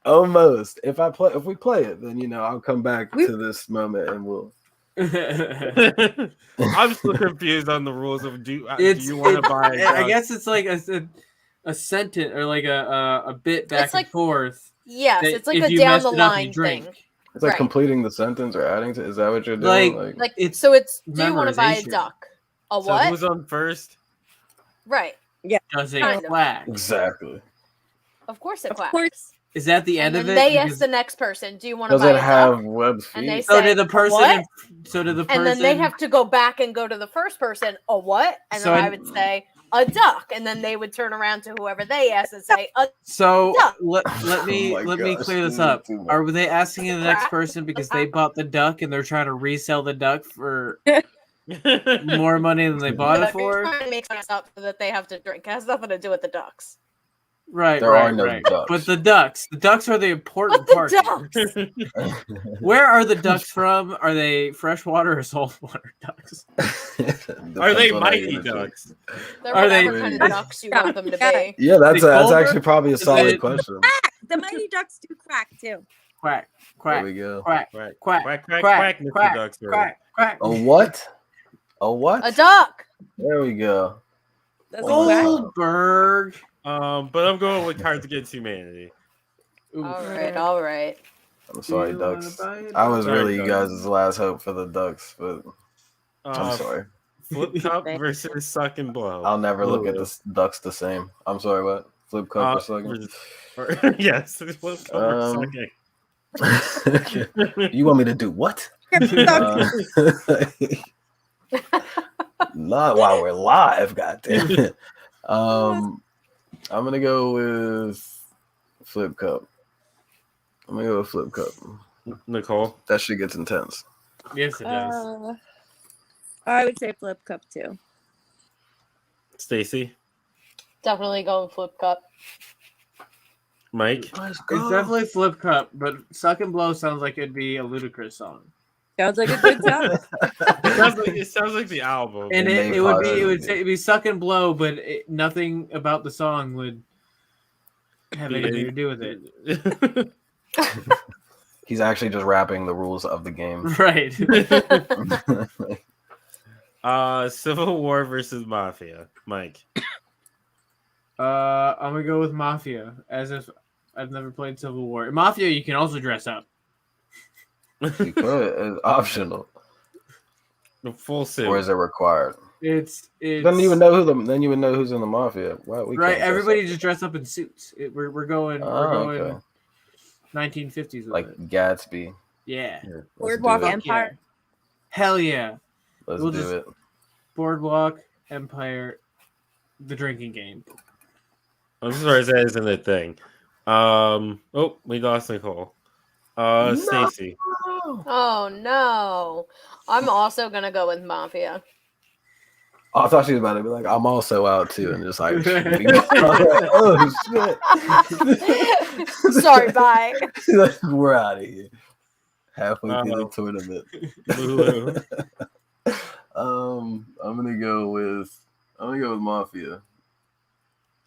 Almost. If we play it, then I'll come back to this moment and we'll. I'm still confused on the rules of do you want to buy a I duck? guess it's like a sentence or like a bit back It's like- and forth. Yes, that it's like if a you down mess the it up, you line drink. thing. It's like Right. completing the sentence or adding to. Is that what you're doing? Like It's so it's do you want to buy a memorization. duck? A So what? who's on first? Right. Does it Kind of. quack? Exactly. Of course it Of quacks. course. Is that the And end then of it? they ask Because- the next person, do you want to Does buy it a have duck? web And they feet? so say, did the "A person. what?" So did the person. And then they have to go back and go to the first person, a what? And So then I I- would say, a duck. And then they would turn around to whoever they asked and say, a So duck. let me Oh my gosh, clear this this is up. too much. Are they asking the next Quack. person because they bought the duck and they're trying to resell the duck for more money than they bought it duck. You're for? trying to make sense up so that they have to drink. It has nothing to do with the ducks. Right, There right, are no right. ducks. But the ducks are the important But part. the ducks. Where are the ducks from? Are they freshwater or saltwater ducks? Are they Depends on how mighty you're gonna check. ducks? They're Are they- whatever kind of ducks you want them to be. Yeah, that's They Culver? actually probably a Is solid it- question. The mighty ducks do quack too. Quack, There quack, we go. quack, Quack, quack, quack, quack, quack, quack, Mr. quack, Ducksworth. quack, quack. A what? A what? A duck. There we go. Does it Oh. quack? Goldberg. But I'm going with Cards Against Humanity. Ooh. All right, all right. I'm sorry, Do you wanna ducks. buy it? I was Sorry, really you ducks. guys' last hope for the ducks, but I'm Uh, sorry. Flip Cup versus Suck and Blow. I'll never look at Blue. the ducks the same. I'm sorry, what? Flip cup for a second? Yes, Flip Cup or sucking. You want me to do what? Uh, not while we're live, goddamn. I'm gonna go with flip cup. I'm gonna go with flip cup. Nicole. That shit gets intense. Yes, it does. I would say flip cup too. Stacy. Definitely going flip cup. Mike. Let's It's definitely Flip Cup, but Suck and Blow sounds like it'd be a Ludacris song. Sounds like a good time. It sounds like the album. And It may it would possibly be it'd be Suck and Blow, but nothing about the song would have anything to do with it. He's actually just rapping the rules of the game. Right. Civil War versus Mafia. Mike. I'm gonna go with Mafia, as if I've never played Civil War. In Mafia, you can also dress up. You could. It's optional. The full suit. Or is it required? It's Then you would know then you would know who's in the mafia. Why we right. can't Everybody dress just dress up in suits. We're going okay. 1950s with like it. Gatsby. Yeah. Here, let's Boardwalk do it. Empire. Hell yeah. Let's We'll do just- it. Boardwalk Empire, the drinking game. I'm surprised that isn't a thing. We lost Nicole. Stacy. Oh no. I'm also gonna go with Mafia. Oh, I thought she was about to be like, I'm also out too, and just like, oh shit. Sorry, bye. She's like, we're out of here. Halfway through the tournament. I'm gonna go with Mafia.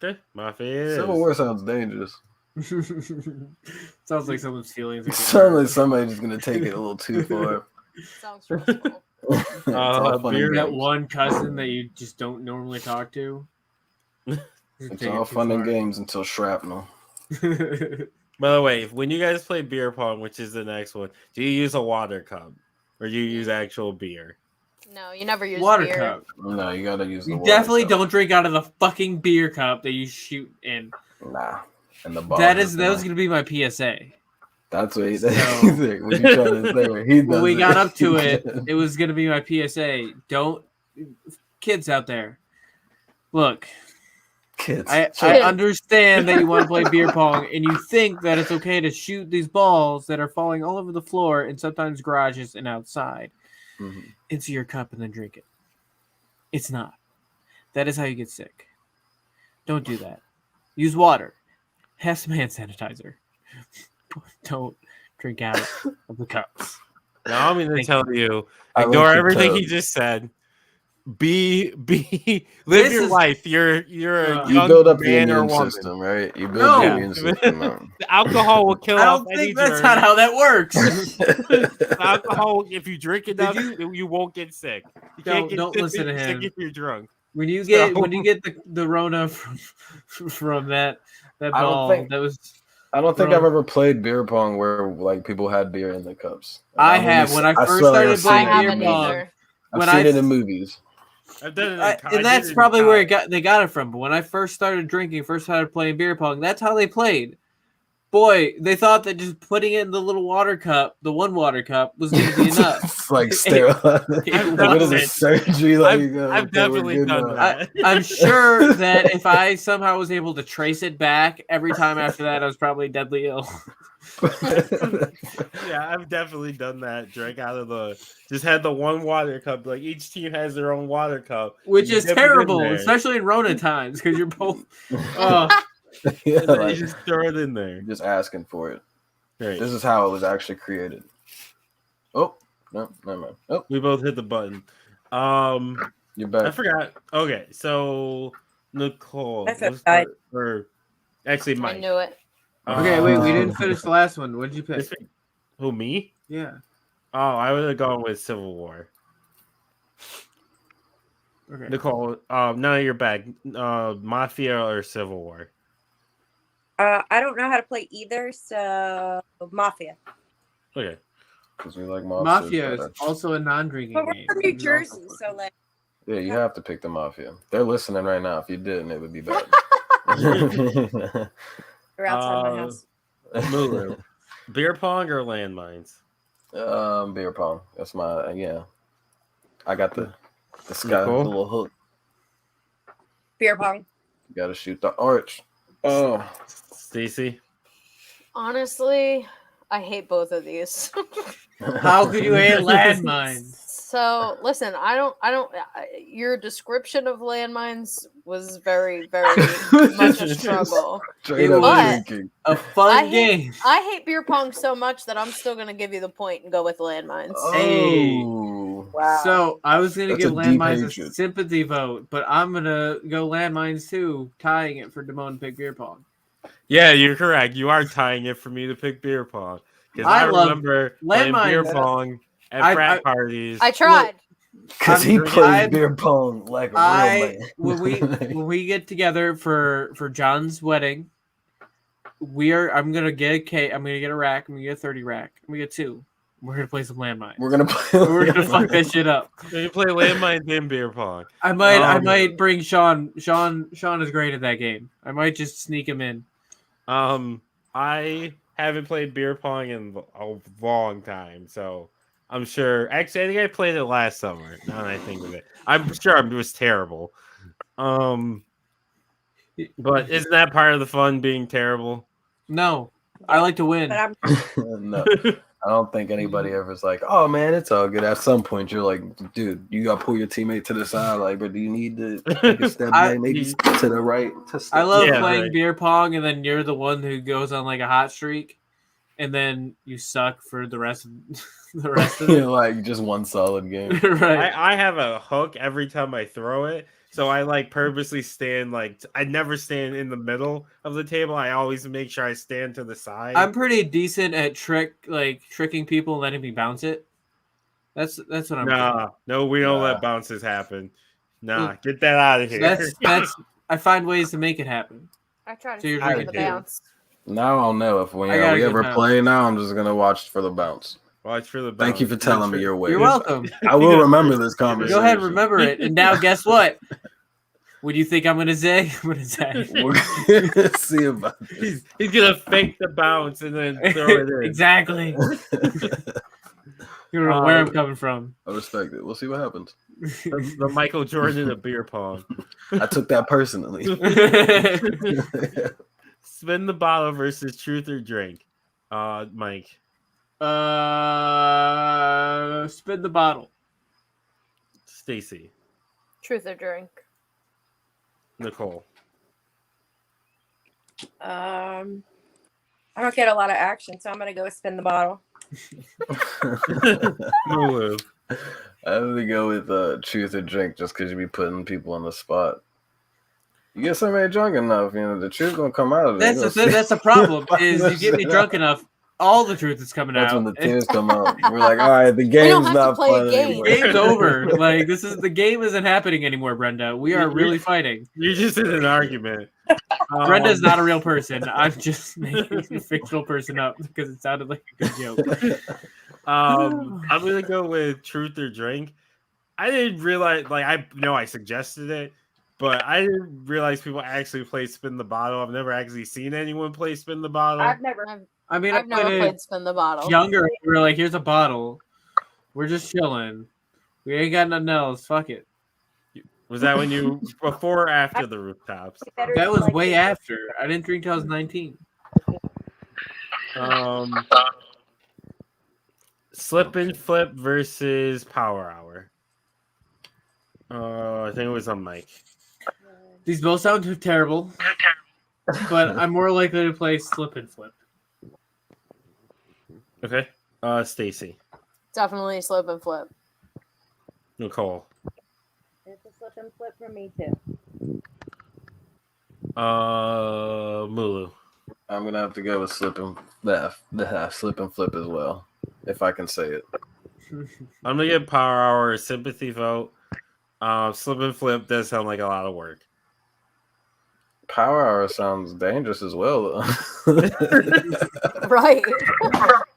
Okay, Mafia. Civil War sounds dangerous. Sounds like someone's feelings. It sounds like somebody's just gonna take it a little too far. Sounds stressful. It's all fun and You're that games. one cousin that you just don't normally talk to. It's all fun and games until shrapnel. By the way, when you guys play beer pong, which is the next one, do you use a water cup or do you use actual beer? No, you never use Water beer. cup. No, you gotta use the You water definitely cup. don't drink out of the fucking beer cup that you shoot in. Nah. And the bar. That was gonna be my PSA. That's what he So- said. What you trying to say? He When we does got up to it, it was gonna be my PSA. Don't, kids out there, look. Kids. I understand that you want to play beer pong and you think that it's okay to shoot these balls that are falling all over the floor and sometimes garages and outside into your cup and then drink it. It's not. That is how you get sick. Don't do that. Use water. Have some hand sanitizer. Don't drink out of the cups. Now I'm going to tell you, I ignore like your everything tone. he just said. Live This your is- life. You're a You young build up your man or immune woman. system, right? You build No. your immune system up. The alcohol will kill I off don't any think that's germs. not how that works. The alcohol, if you drink enough, you- you won't get sick. You Don't- can't get don't sick, listen to sick him. if you're drunk. When you So- get the Rona from that I don't ball, think- that was. I don't think Bro. I've ever played beer pong where like people had beer in the cups. I I've only have. se- When I first swear started I've seen I playing it in beer haven't movies. pong, either. I've when seen I- it in movies. I've done it, and that's probably where they got it from. But when I first started drinking, first started playing beer pong, that's how they played. Boy, they thought that just putting it in the little water cup, the one water cup, was going to be enough. It's like sterile. It What is wasn't. it? Surgery? Like, I've okay, we're definitely good done now. that. I'm sure that if I somehow was able to trace it back, every time after that, I was probably deadly ill. Yeah, I've definitely done that. Drank out of just had the one water cup. Like each team has their own water cup, Which You is dip it in terrible, there, especially in Rona times, because you're both. Oh, Yeah, and then like, you just throw it in there. just asking for it. Right. This is how it was actually created. Oh, no, never mind. Oh, We both hit the button. you're I back. forgot. Okay, so Nicole, That's let's okay. start- or actually I Mike. knew it. okay. Wait, we didn't finish the last one. What did you pick? Who, me? Yeah. Oh, I would have gone with Civil War. Okay. Nicole, now you're back. Mafia or Civil War? I don't know how to play either, so Mafia. Okay. Because we like Mafia is better. also a non-drinking But we're game. from New Jersey, so like Yeah, you have to pick the Mafia. They're listening right now. If you didn't, it would be bad. we're outside my house. Lulu. Beer pong or landmines? Beer pong. That's my I got the sky, Nicole? the little hook. Beer pong. You gotta shoot the arch. Oh, Stacy? Honestly, I hate both of these. How could you hate landmines? So listen, I don't. Your description of landmines was very, very much a struggle. Straight It up was- drinking. A fun game. I hate beer pong so much that I'm still gonna give you the point and go with landmines. Hey. Oh, Wow. So I was gonna That's give a deep landmines a hatred. sympathy vote, but I'm gonna go landmines too, tying it for Damone Pick Beer Pong. Yeah, you're correct. You are tying it for me to pick beer pong because I I love remember playing beer landmines. pong at I- frat I- parties. I tried. because he I'm- plays I'm- beer pong like a real man. when we get together for John's wedding, I'm gonna get a cake. I'm gonna get a rack. I'm gonna get a 30 rack. I'm gonna get 2. We're gonna play some landmines. We're gonna play. We're gonna fuck that shit up. You play landmines and beer pong. I might bring Sean. Sean is great at that game. I might just sneak him in. I haven't played beer pong in a long time, so I'm sure. Actually, I think I played it last summer. Now that I think of it, I'm sure it was terrible. But isn't that part of the fun, being terrible? No, I like to win. But I'm No, I don't think anybody ever's like, "Oh man, it's all good." At some point, you're like, "Dude, you got to pull your teammate to the side." Like, but do you need to take a step back, maybe to the right? I love Yeah, playing right. beer pong, and then you're the one who goes on like a hot streak, and then you suck for the rest of it. You're like just one solid game. Right. I have a hook every time I throw it, so I like purposely stand I never stand in the middle of the table. I always make sure I stand to the side. I'm pretty decent at tricking people and letting me bounce it. That's what I'm. No, we don't Nah. let bounces happen. Nah, get that out of here. That's. I find ways to make it happen. I tried So you're to find drinking the too. bounce. Now I'll know if I we gotta get ever bounce. play. Now I'm just gonna watch for the bounce. Watch for the bounce. Thank you for telling me your ways. You're welcome. I will remember this conversation. Go ahead, remember it. And now, guess what? What do you think I'm gonna say? I'm gonna say. We're gonna see about this. He's gonna fake the bounce and then throw it in. Exactly. You don't know where I'm coming from. I respect it. We'll see what happens. The Michael Jordan of beer pong. I took that personally. Spin the bottle versus truth or drink. Mike. Spin the bottle. Stacy. Truth or drink. Nicole. I don't get a lot of action, so I'm gonna go spin the bottle. Lulu. I'm gonna go with truth or drink just because you be putting people on the spot. You get somebody drunk enough, the truth gonna come out of it. That's the problem. Is you get me drunk enough, all the truth is coming That's out. when the tears come out. We're like, all right, the don't game's have to not play a fun game. anymore. Game's over. Like the game isn't happening anymore, Brenda. We are really fighting. You're just in an argument. Brenda's not a real person. I'm just making a fictional person up because it sounded like a good joke. I'm gonna go with truth or drink. I didn't realize, I suggested it, but I didn't realize people actually play spin the bottle. I've never actually seen anyone play spin the bottle. I've never. I mean, I've never played spin the bottle. Younger, we were like, "Here's a bottle. We're just chilling. We ain't got nothing else. Fuck it." Was that when you before or after the rooftops? That was way after. I didn't drink till I was 19. Slip and flip versus power hour. I think it was on Mike. These both sound terrible, but I'm more likely to play slip and flip. Okay. Stacy. Definitely slip and flip. Nicole. It's a slip and flip for me too. Mulu. I'm gonna have to go with slip and flip as well, if I can say it. I'm gonna get power hour a sympathy vote. Slip and flip does sound like a lot of work. Power hour sounds dangerous as well, though. Right.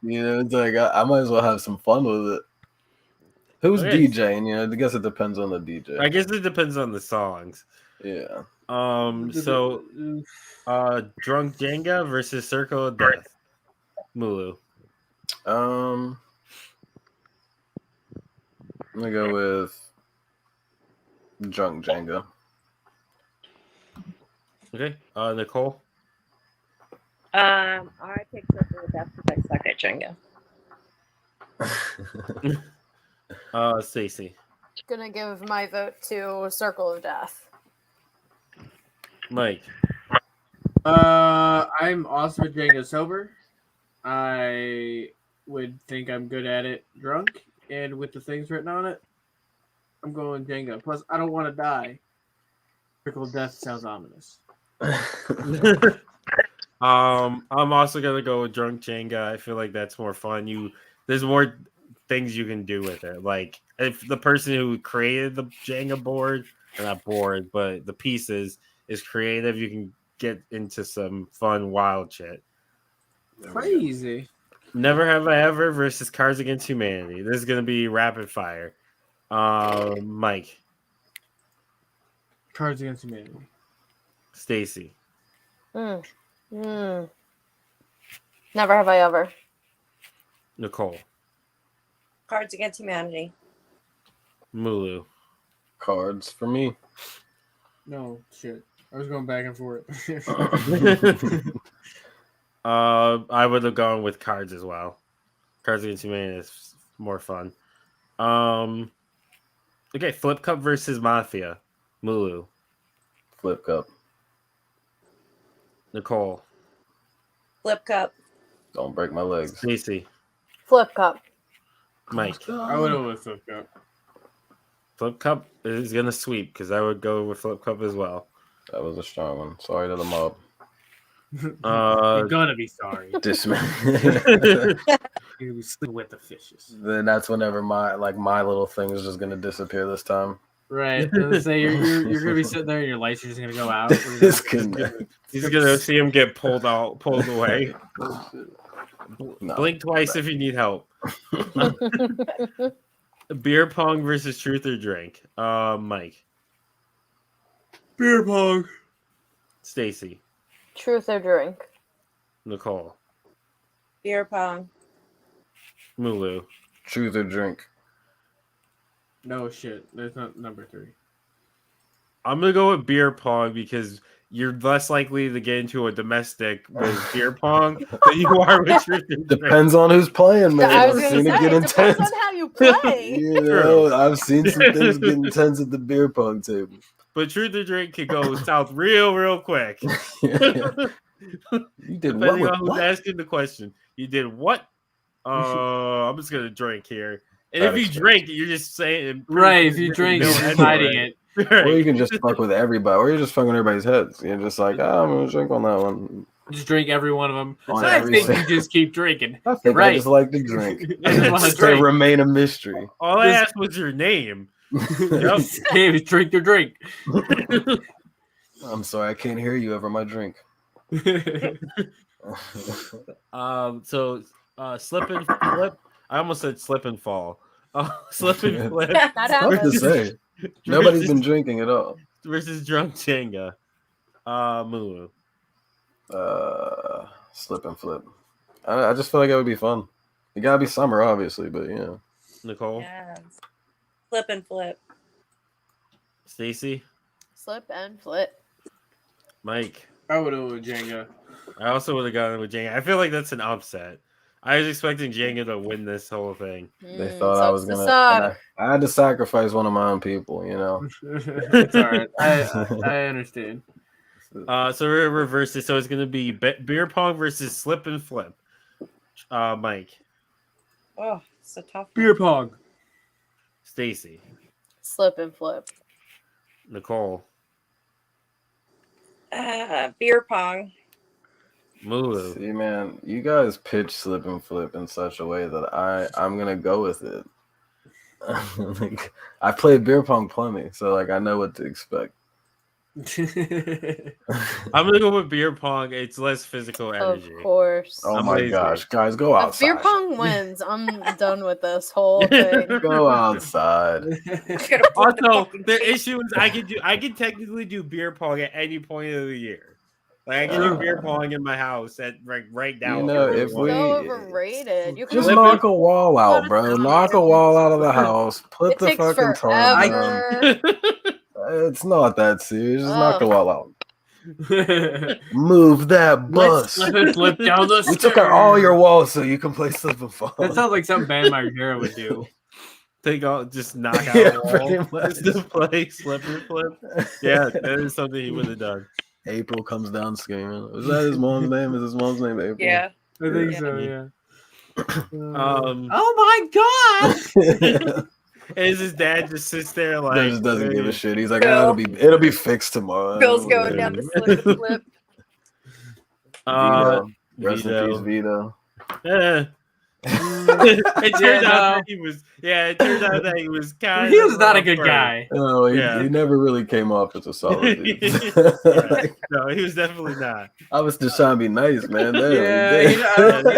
It's like I might as well have some fun with it. Who's Okay. DJing? I guess it depends on the DJ. I guess it depends on the songs. Yeah. So Drunk Jenga versus Circle of Death. Mulu. I'm gonna go with Drunk Jenga. Okay. Nicole. I picked Circle of Death because I suck at Jenga. Stacy. Gonna give my vote to Circle of Death. Mike. I'm awesome at Jenga sober. I would think I'm good at it drunk, and with the things written on it, I'm going Jenga. Plus, I don't want to die. Trickle of Death sounds ominous. I'm also gonna go with drunk Jenga. I feel like that's more fun. There's more things you can do with it. Like if the person who created the Jenga board, or not board, but the pieces is creative, you can get into some fun wild shit. Crazy. Never Have I Ever versus Cards Against Humanity. This is gonna be rapid fire. Mike. Cards Against Humanity. Stacy. Never Have I Ever. Nicole. Cards Against Humanity. Mulu. Cards for me. No, shit. I was going back and forth. I would have gone with cards as well. Cards Against Humanity is more fun. Okay, Flip Cup versus Mafia. Mulu. Flip cup. Nicole. Flip Cup. Don't break my legs. Stacy. Flip Cup. Mike. I would have with Flip Cup. Flip Cup is gonna sweep because I would go with Flip Cup as well. That was a strong one. Sorry to the mob. You're gonna be sorry. Dismay. You sleep with the fishes. Then that's whenever my little thing is just gonna disappear this time. Right. Let's say you're gonna be sitting there and your lights are just gonna go out. Disconnect. He's gonna see him get pulled away. No. Blink twice if you need help. Beer pong versus truth or drink. Mike. Beer pong. Stacy. Truth or drink. Nicole. Beer pong. Mulu. Truth or drink. No shit. There's not number 3. I'm gonna go with beer pong because you're less likely to get into a domestic with beer pong than you are with truth or drink. Depends on who's playing, man. I was I've gonna seen say, it get it depends intense. on how you play. You know, I've seen some things get intense at the beer pong table. But truth or drink can go south real quick. You did what Depending with on who's what? asking the question. You did what? I'm just gonna drink here. And That if you explains. drink, you're just saying Right. If you drink, you're just hiding it. Or you can just fuck with everybody, or you're just fucking everybody's heads. You're just like, I'm gonna drink on that one. Just drink every one of them. On I every think single- you just keep drinking. I think I Right. just like to drink. I just want to Stay drink. remain a mystery. All I asked was your name. Yep. Hey, drink your drink. I'm sorry, I can't hear you over my drink. So slip and flip. I almost said slip and fall. Slip and flip That Hard to happens. say. Nobody's been drinking at all. versus drunk Jenga. Mulu. Slip and flip. I just feel like it would be fun. It gotta be summer, obviously, but yeah. Nicole. Yes. Flip and flip. Stacy. Slip and flip. Mike. I would have with Jenga. I also would have gone with Jenga. I feel like that's an upset. I was expecting Jenga to win this whole thing. They thought I was gonna. And I had to sacrifice one of my own people, you know. It's all right. I understand. So we're reverse it. So it's going to be beer pong versus slip and flip. Mike. Oh, it's a tough one. Beer pong. Stacy. Slip and flip. Nicole. Beer pong. Mulu. See, man, you guys pitch slip and flip in such a way that I'm gonna go with it. Like, I played beer pong plenty, so like I know what to expect. I'm going to go with beer pong. It's less physical energy. Of course. Oh I'm my lazy. gosh, guys, go If outside. beer pong wins, I'm done with this whole thing. Go outside. Also, the issue is I can technically do beer pong at any point of the year. Like I can do beer pong in my house at right now. You know, if So we overrated. You can just Flip knock it. a wall out, bro. Knock a wall out of the house. Put It the takes fucking time down. forever. It's not that serious. Just knock the Ugh. wall out. Move that bus. Let's slip down the We took out all your walls so you can play slip and fall. That sounds like something Bam Margera would do. Take out, just knock out Yeah, a pretty wall much. just to play slip and flip. Yeah, that is something he would have done. April comes down screaming. Is that his mom's name? Is his mom's name April? Yeah. I think Yeah. so. Yeah. Oh my god! and his dad just sits there He like just doesn't give a shit. He's like, Bill. it'll be fixed tomorrow. Bill's going down the slip and flip. Uh, Vito. Rest in Vito. peace, Vito. eh. It turned out that he was. Yeah, it turned out that he was kind. He was not a good guy. No, he Yeah. never really came off as a solid dude. No, he was definitely not. I was just trying to be nice, man. Damn, Yeah, he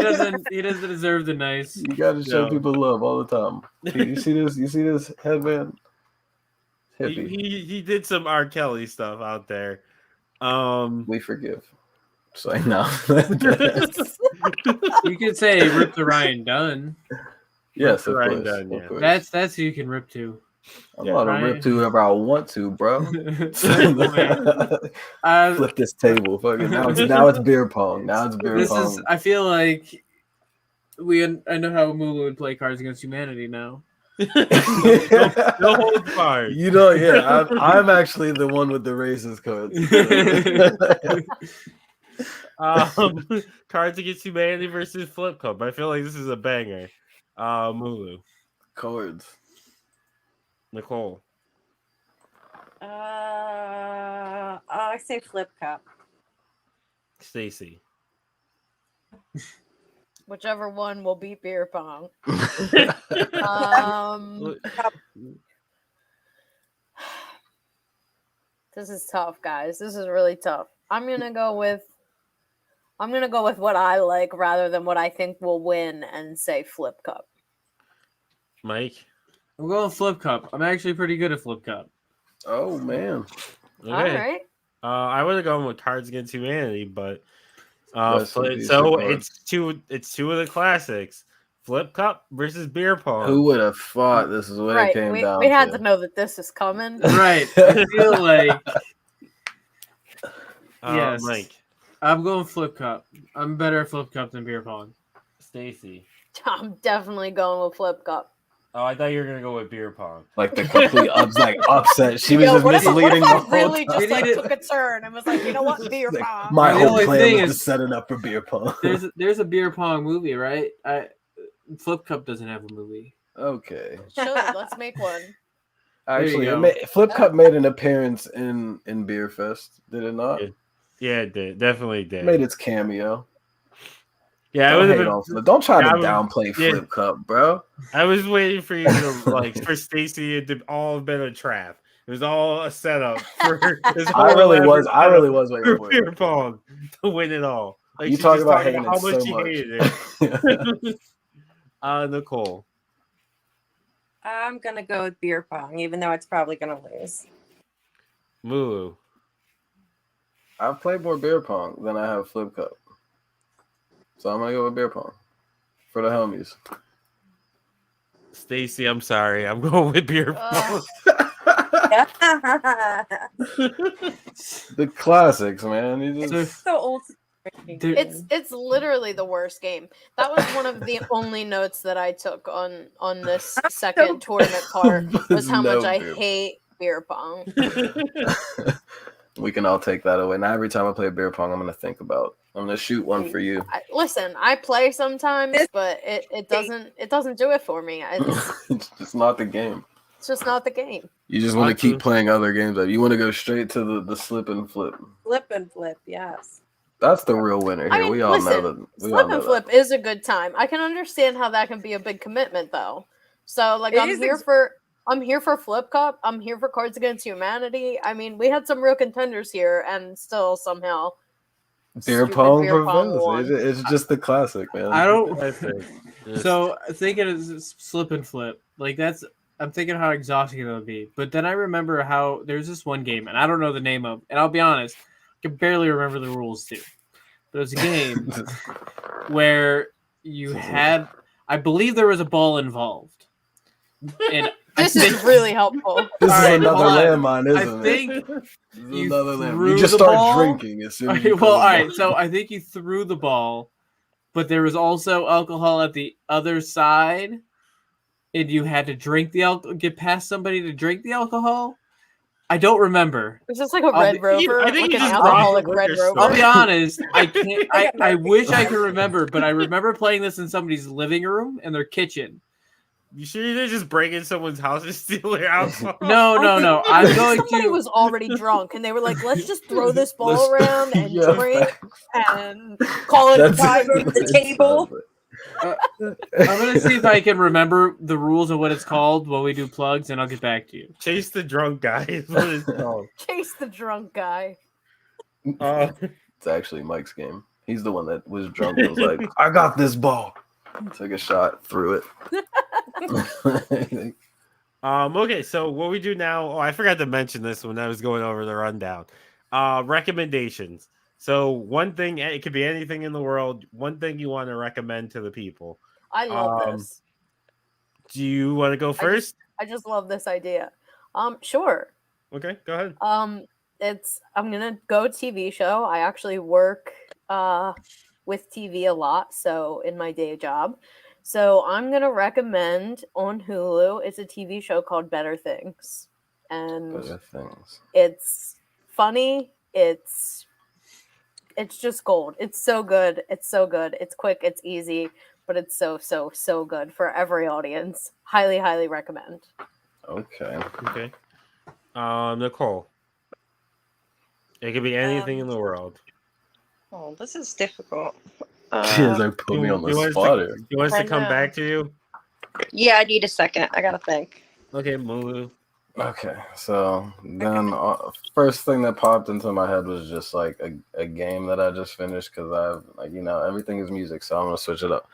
doesn't. He doesn't deserve the nice. You gotta show No. people love all the time. You see this? You see this headband? Hippie. He did some R. Kelly stuff out there. We forgive. So no. You could say rip to Ryan Dunn. Yes, of Ryan course. Dunn, Of yeah. course. That's who you can rip to. I'm Yeah, not Ryan. to rip to whoever I want to, bro. Uh, Flip this table. Fucking now it's beer pong. Now it's beer this pong. is. I feel like I know how Mulu would play Cards Against Humanity now. No holds barred. You know, yeah, I'm actually the one with the racist cards. Cards Against Humanity versus Flip Cup. I feel like this is a banger. Mulu, Cards. Nicole, I say flip cup. Stacy. Whichever one will beat beer pong. This is tough, guys. This is really tough. I'm gonna go with what I like rather than what I think will win and say flip cup. Mike. I'm going Flip Cup. I'm actually pretty good at Flip Cup. Oh man. Okay. All right. I would have gone with Cards Against Humanity, but Rest in peace, so Cards. it's two of the classics: Flip Cup versus beer pong. Who would have thought this is what it Right. came down We had to? to know that this is coming. Right. I feel like yes. Mike, I'm going Flip Cup. I'm better at Flip Cup than beer pong. Stacy. I'm definitely going with flip cup. Oh, I thought you were gonna go with beer pong. Like the complete upset. She was Yo, just what if misleading the I whole really time. just like needed- took a turn and was like, you know what, beer Like, pong. my The whole only plan thing was is- just setting up for beer pong. There's a beer pong movie, right? Flip Cup doesn't have a movie. Okay. Should. Let's make one. Actually, go. Flip Cup made an appearance in Beer Fest, did it not? Yeah, it did. Definitely did. Made its cameo. Yeah, I Don't, would have hate been. on Flip. Don't try Yeah, to I would- downplay yeah. Flip Cup, bro. I was waiting for you to like for Stacy to all have been a trap. It was all a setup for this whole I really was elaborate waiting setup for for it. beer pong to win it all. Like You she talk just about talked hating how it much so she much. hated it. Nicole. I'm gonna go with beer pong, even though it's probably gonna lose. Mulu. I've played more beer pong than I have Flip Cup. So I'm gonna go with beer pong. For the homies. Stacy, I'm sorry. I'm going with beer pong. The classics, man. You just, So old. There- It's literally the worst game. That was one of the only notes that I took on this second tournament part was how much I beer- hate beer pong. we can all take that away. Now every time I play beer pong, I'm gonna think about. I'm gonna shoot one for you. Listen, I play sometimes, but it doesn't do it for me. It's just not the game. It's just not the game. You just want to keep playing other games. You want to go straight to the slip and flip. Flip and flip, yes. That's the real winner here. I mean, we all know that. We all Slip know and flip is a good time. I can understand how that can be a big commitment, though. So, like, It I'm is here for Flip Cup. I'm here for Cards Against Humanity. I mean, we had some real contenders here, and still somehow Beer stupid pong beer pong prevails. won. It's just the classic, man. I don't. Yes. So thinking of slip and flip, like I'm thinking how exhausting it would be. But then I remember how there's this one game, and I don't know the name of, and I'll be honest, I can barely remember the rules too. But it was a game where you had, I believe there was a ball involved, and This is really helpful. This is All right, another hold on. landmine, I isn't it? think This is you another landmine. threw You just the start ball. drinking as soon as you well, throw all the right. ball. So I think you threw the ball, but there was also alcohol at the other side, and you had to drink the alcohol, get past somebody to drink the alcohol. I don't remember. Was this like a I'll Red be- Rover? I think Like you an just robbed alcoholic a Red liquor Rover? store. I'll be honest. I can't. I I got wish I Murphy's. could remember, but I remember playing this in somebody's living room and their kitchen. You sure you didn't just break in someone's house and steal their alcohol? No. I I'm think going somebody to. was already drunk, and they were like, "Let's just throw this ball Let's- around and Yeah, drink and call it a That's night." Go to the table. I'm gonna see if I can remember the rules of what it's called while we do plugs, and I'll get back to you. Chase the drunk guy is what it's called. Chase the drunk guy. It's actually Mike's game. He's the one that was drunk and was like, I got this ball. Took a shot, threw it. Okay, so what we do now, I forgot to mention this when I was going over the rundown. Recommendations. So one thing, it could be anything in the world, one thing you want to recommend to the people. I love this. Do you want to go first? I just love this idea. Sure. Okay, go ahead. I'm gonna go TV show. I actually work with TV a lot, so in my day job. So I'm gonna recommend on Hulu. It's a TV show called Better Things, and Other things. it's funny. It's just gold. It's so good. It's so good. It's quick. It's easy, but it's so good for every audience. Highly, highly recommend. Okay. Okay. Nicole. It could be anything in the world. Oh, this is difficult. She's like, put me on the spot here. You want us I to come know. back to you? Yeah, I need a second. I gotta think. Okay, Mulu. Okay, so then first thing that popped into my head was just like a game that I just finished because I've everything is music, so I'm gonna switch it up.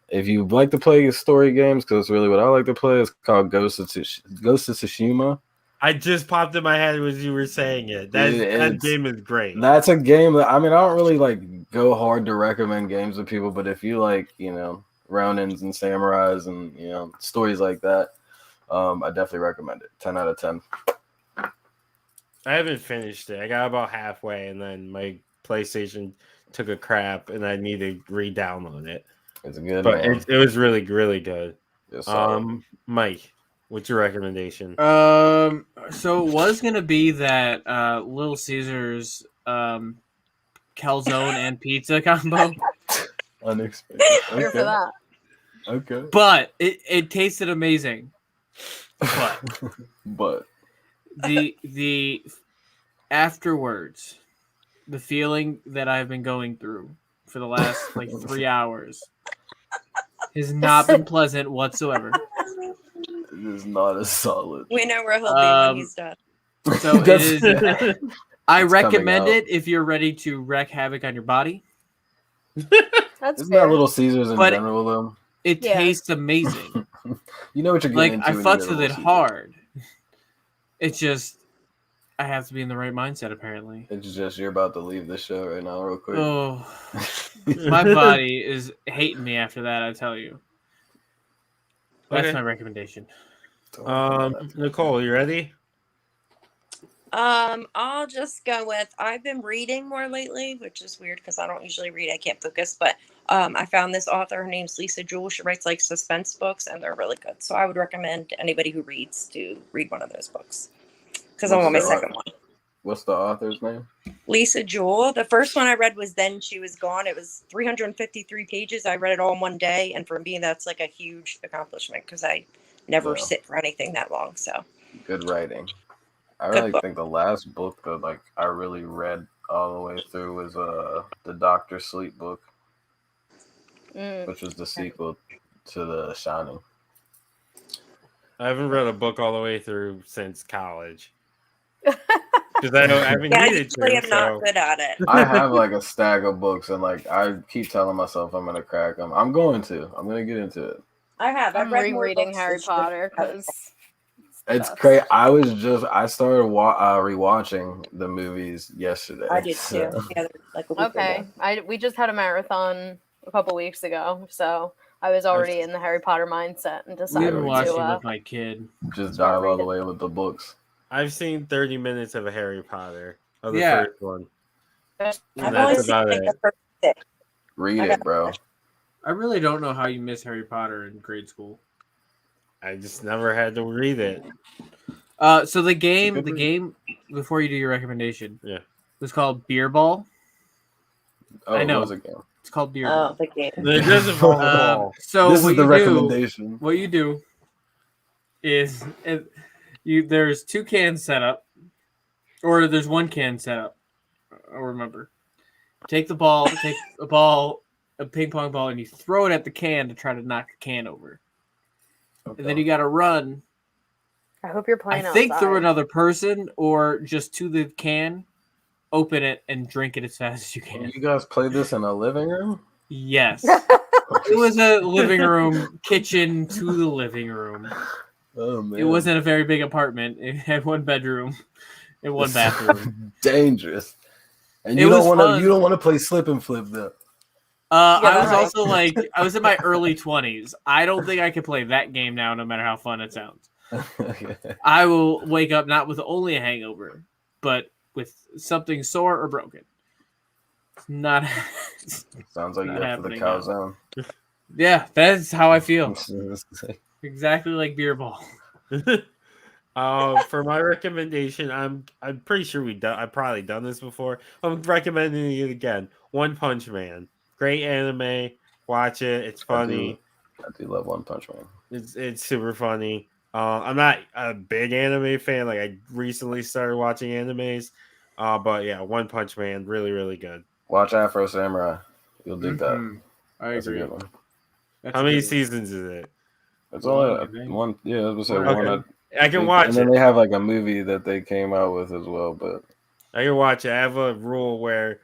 If you like to play story games, because it's really what I like to play, it's called Ghost of Tsushima. I just popped in my head as you were saying it. That game is great. That's a game that I don't really like go hard to recommend games to people, but if you like Ronins and samurais and stories like that, I definitely recommend it. 10 out of 10. I haven't finished it. I got about halfway, and then my PlayStation took a crap, and I need to re-download it. It's good, But man. it was really, really good. It's solid. Mike, what's your recommendation? So it was gonna be that Little Caesars calzone and pizza combo, Unexpected. Here for that. Okay. but it tasted amazing. But The afterwards, the feeling that I've been going through for the last 3 hours has not been pleasant whatsoever. it is not as solid. We know where he'll be when he's done. So it That's- is. I It's recommend coming it if you're ready to wreak havoc on your body. That's Isn't fair. that Little Caesars in But- general though? It Yeah. tastes amazing. You know what you're getting into. I when you fucks get with Little it Caesars. hard. It's just I have to be in the right mindset apparently. It's just you're about to leave the show right now, real quick. Oh, my body is hating me after that. I tell you. That's Okay. my recommendation. Nicole, you ready? I'll just go with I've been reading more lately, which is weird because I don't usually read. I can't focus, but I found this author. Her name's Lisa Jewell. She writes suspense books, and they're really good. So I would recommend anybody who reads to read one of those books because I'm on my What's that? second one. What's the author's name? Lisa Jewell. The first one I read was Then She Was Gone. It was 353 pages. I read it all in one day, and for me, that's a huge accomplishment because I never Yeah. sit for anything that long. So Good writing. I Good really book. think the last book that I really read all the way through was the Doctor Sleep book, Mm. which was the sequel to The Shining. I haven't read a book all the way through since college. Because I haven't yeah, I needed usually to. am not good at it. I have a stack of books, and I keep telling myself I'm gonna crack them. I'm going to get into it. I have. I've I'm read more rereading books Harry this year. Potter because It's crazy. I started rewatching the movies yesterday. I did too. so- Yeah, a week okay. ago. We just had a marathon a couple weeks ago, so I was already in the Harry Potter mindset and We've decided been we watching to. with my kid. Just Start dive all the reading. way with the books. I've seen 30 minutes of a Harry Potter. Of the Yeah. first one. I've And only that's seen about the it. first six. Read I it, got- bro. I really don't know how you miss Harry Potter in grade school. I just never had to read it. So the game good read. before you do your recommendation, Yeah. was called Beer Ball. Oh, I know. it was a game. It's called Beer Oh, Ball. the game. It does involve a ball. So This what is the you recommendation. what you do is there's 2 cans set up, or there's 1 can set up. I'll remember. Take a ping pong ball, and you throw it at the can to try to knock the can over. Okay. And then you got to run. I hope you're playing I think outside. through another person or just to the can, open it and drink it as fast as you can. You guys played this in a living room? Yes. It was a living room, kitchen to the living room. Oh man. It wasn't a very big apartment. It had 1 bedroom and 1 bathroom. Dangerous. And It you was don't want fun. to. You don't want to play slip and flip though. I was right. also I was in my early 20s. I don't think I could play that game now, no matter how fun it sounds. I will wake up not with only a hangover, but with something sore or broken. It's not. Sounds like Not you're for the happening now. calzone. Yeah, that's how I feel. Exactly like Beer Ball. For my recommendation, I'm pretty sure I've probably done this before. I'm recommending it again. One Punch Man, great anime. Watch it. It's funny. I do love One Punch Man. It's super funny. I'm not a big anime fan. Like I recently started watching animes. But yeah, One Punch Man, really, really good. Watch Afro Samurai. You'll dig that. Mhm. I That's agree. a good one. That's How a many good one. seasons is it? It's One, only I think. one. Yeah, I was gonna say Okay. one. I can watch and then it. they have like a movie that they came out with as well. But I can watch it. I have a rule where,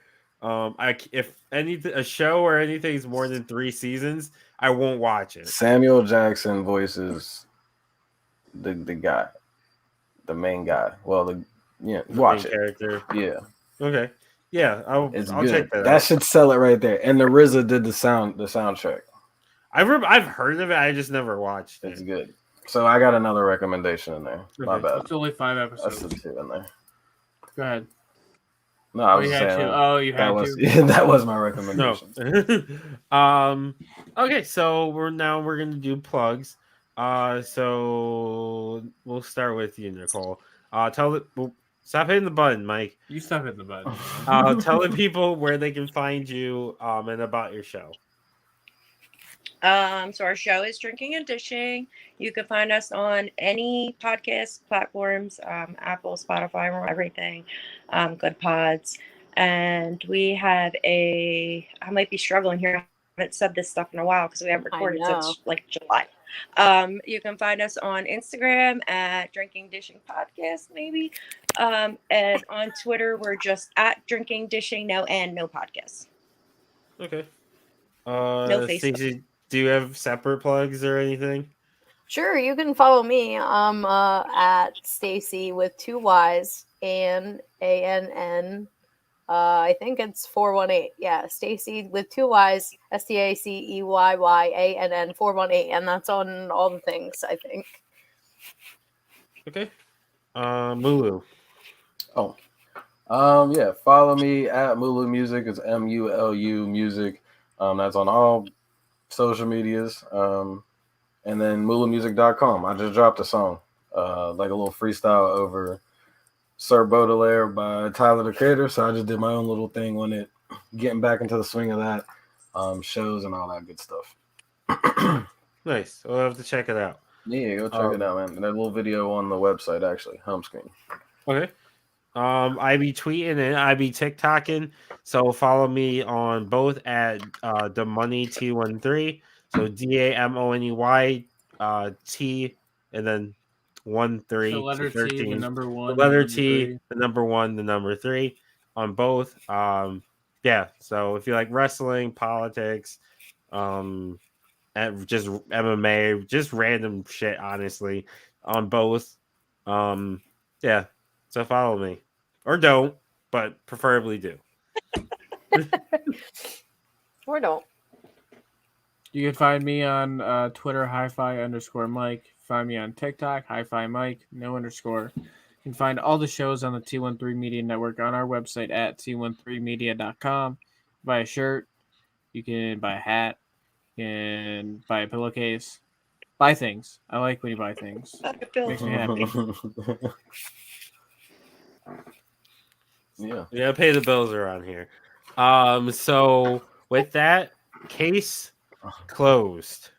if a show or anything is more than 3 seasons, I won't watch it. Samuel Jackson voices the guy, the main guy. Well, watch Main it. character. Yeah, Okay. Yeah, I'll it's I'll good. check that That out. should sell it right there. And the RZA did the soundtrack. I've heard of it. I just never watched It's it. good. So I got another recommendation in there. My Okay. bad. It's only 5 That's episodes. the 2 in there. Go ahead. No, I Oh, was you just had saying. to. Oh, you that had was to. that was my No. recommendation. Okay, so we're gonna do plugs. So we'll start with you, Nicole. Stop hitting the button, Mike. You stop hitting the button. Tell the people where they can find you and about your show. So our show is Drinking and Dishing. You can find us on any podcast platforms, Apple, Spotify, everything, Good Pods. And we have I might be struggling here. I haven't said this stuff in a while because we haven't recorded since like July. You can find us on Instagram at Drinking Dishing Podcast, maybe. And on Twitter, we're just at Drinking Dishing, no podcast. Okay. No Facebook. Stacey, do you have separate plugs or anything? Sure, you can follow me. I'm at Stacy with 2 Y's and ANN. I think it's 418. Yeah, Stacy with 2 Y's, STACEYYANN 418, and that's on all the things, I think. Okay. Mulu. Oh. Yeah, follow me at Mulu Music. It's MULU Music. That's on all social medias. And then MuluMusic.com. I just dropped a song, like a little freestyle over Sir Baudelaire by Tyler the Creator. So I just did my own little thing on it, getting back into the swing of that, shows and all that good stuff. Nice. We'll have to check it out. Yeah, go check it out, man. And that little video on the website, actually, home screen. Okay. I be tweeting and I be TikToking. So follow me on both at the money T13. So DAMONEY T and then 13 The letter to 13. T, the number 1. The letter the number T, 3. the number 1, the number 3 on both. Yeah. So if you like wrestling, politics, and just MMA, just random shit, honestly, on both. Yeah. So follow me. Or don't, but preferably do. Or don't. You can find me on Twitter, hi-fi_Mike. Find me on TikTok, hi-fi Mike, no underscore. You can find all the shows on the T13 Media Network on our website at t13media.com. Buy a shirt, you can buy a hat, you can buy a pillowcase, Buy things. I like when you buy things. Makes me happy. Yeah. We gotta pay the bills around here. So with that, case closed.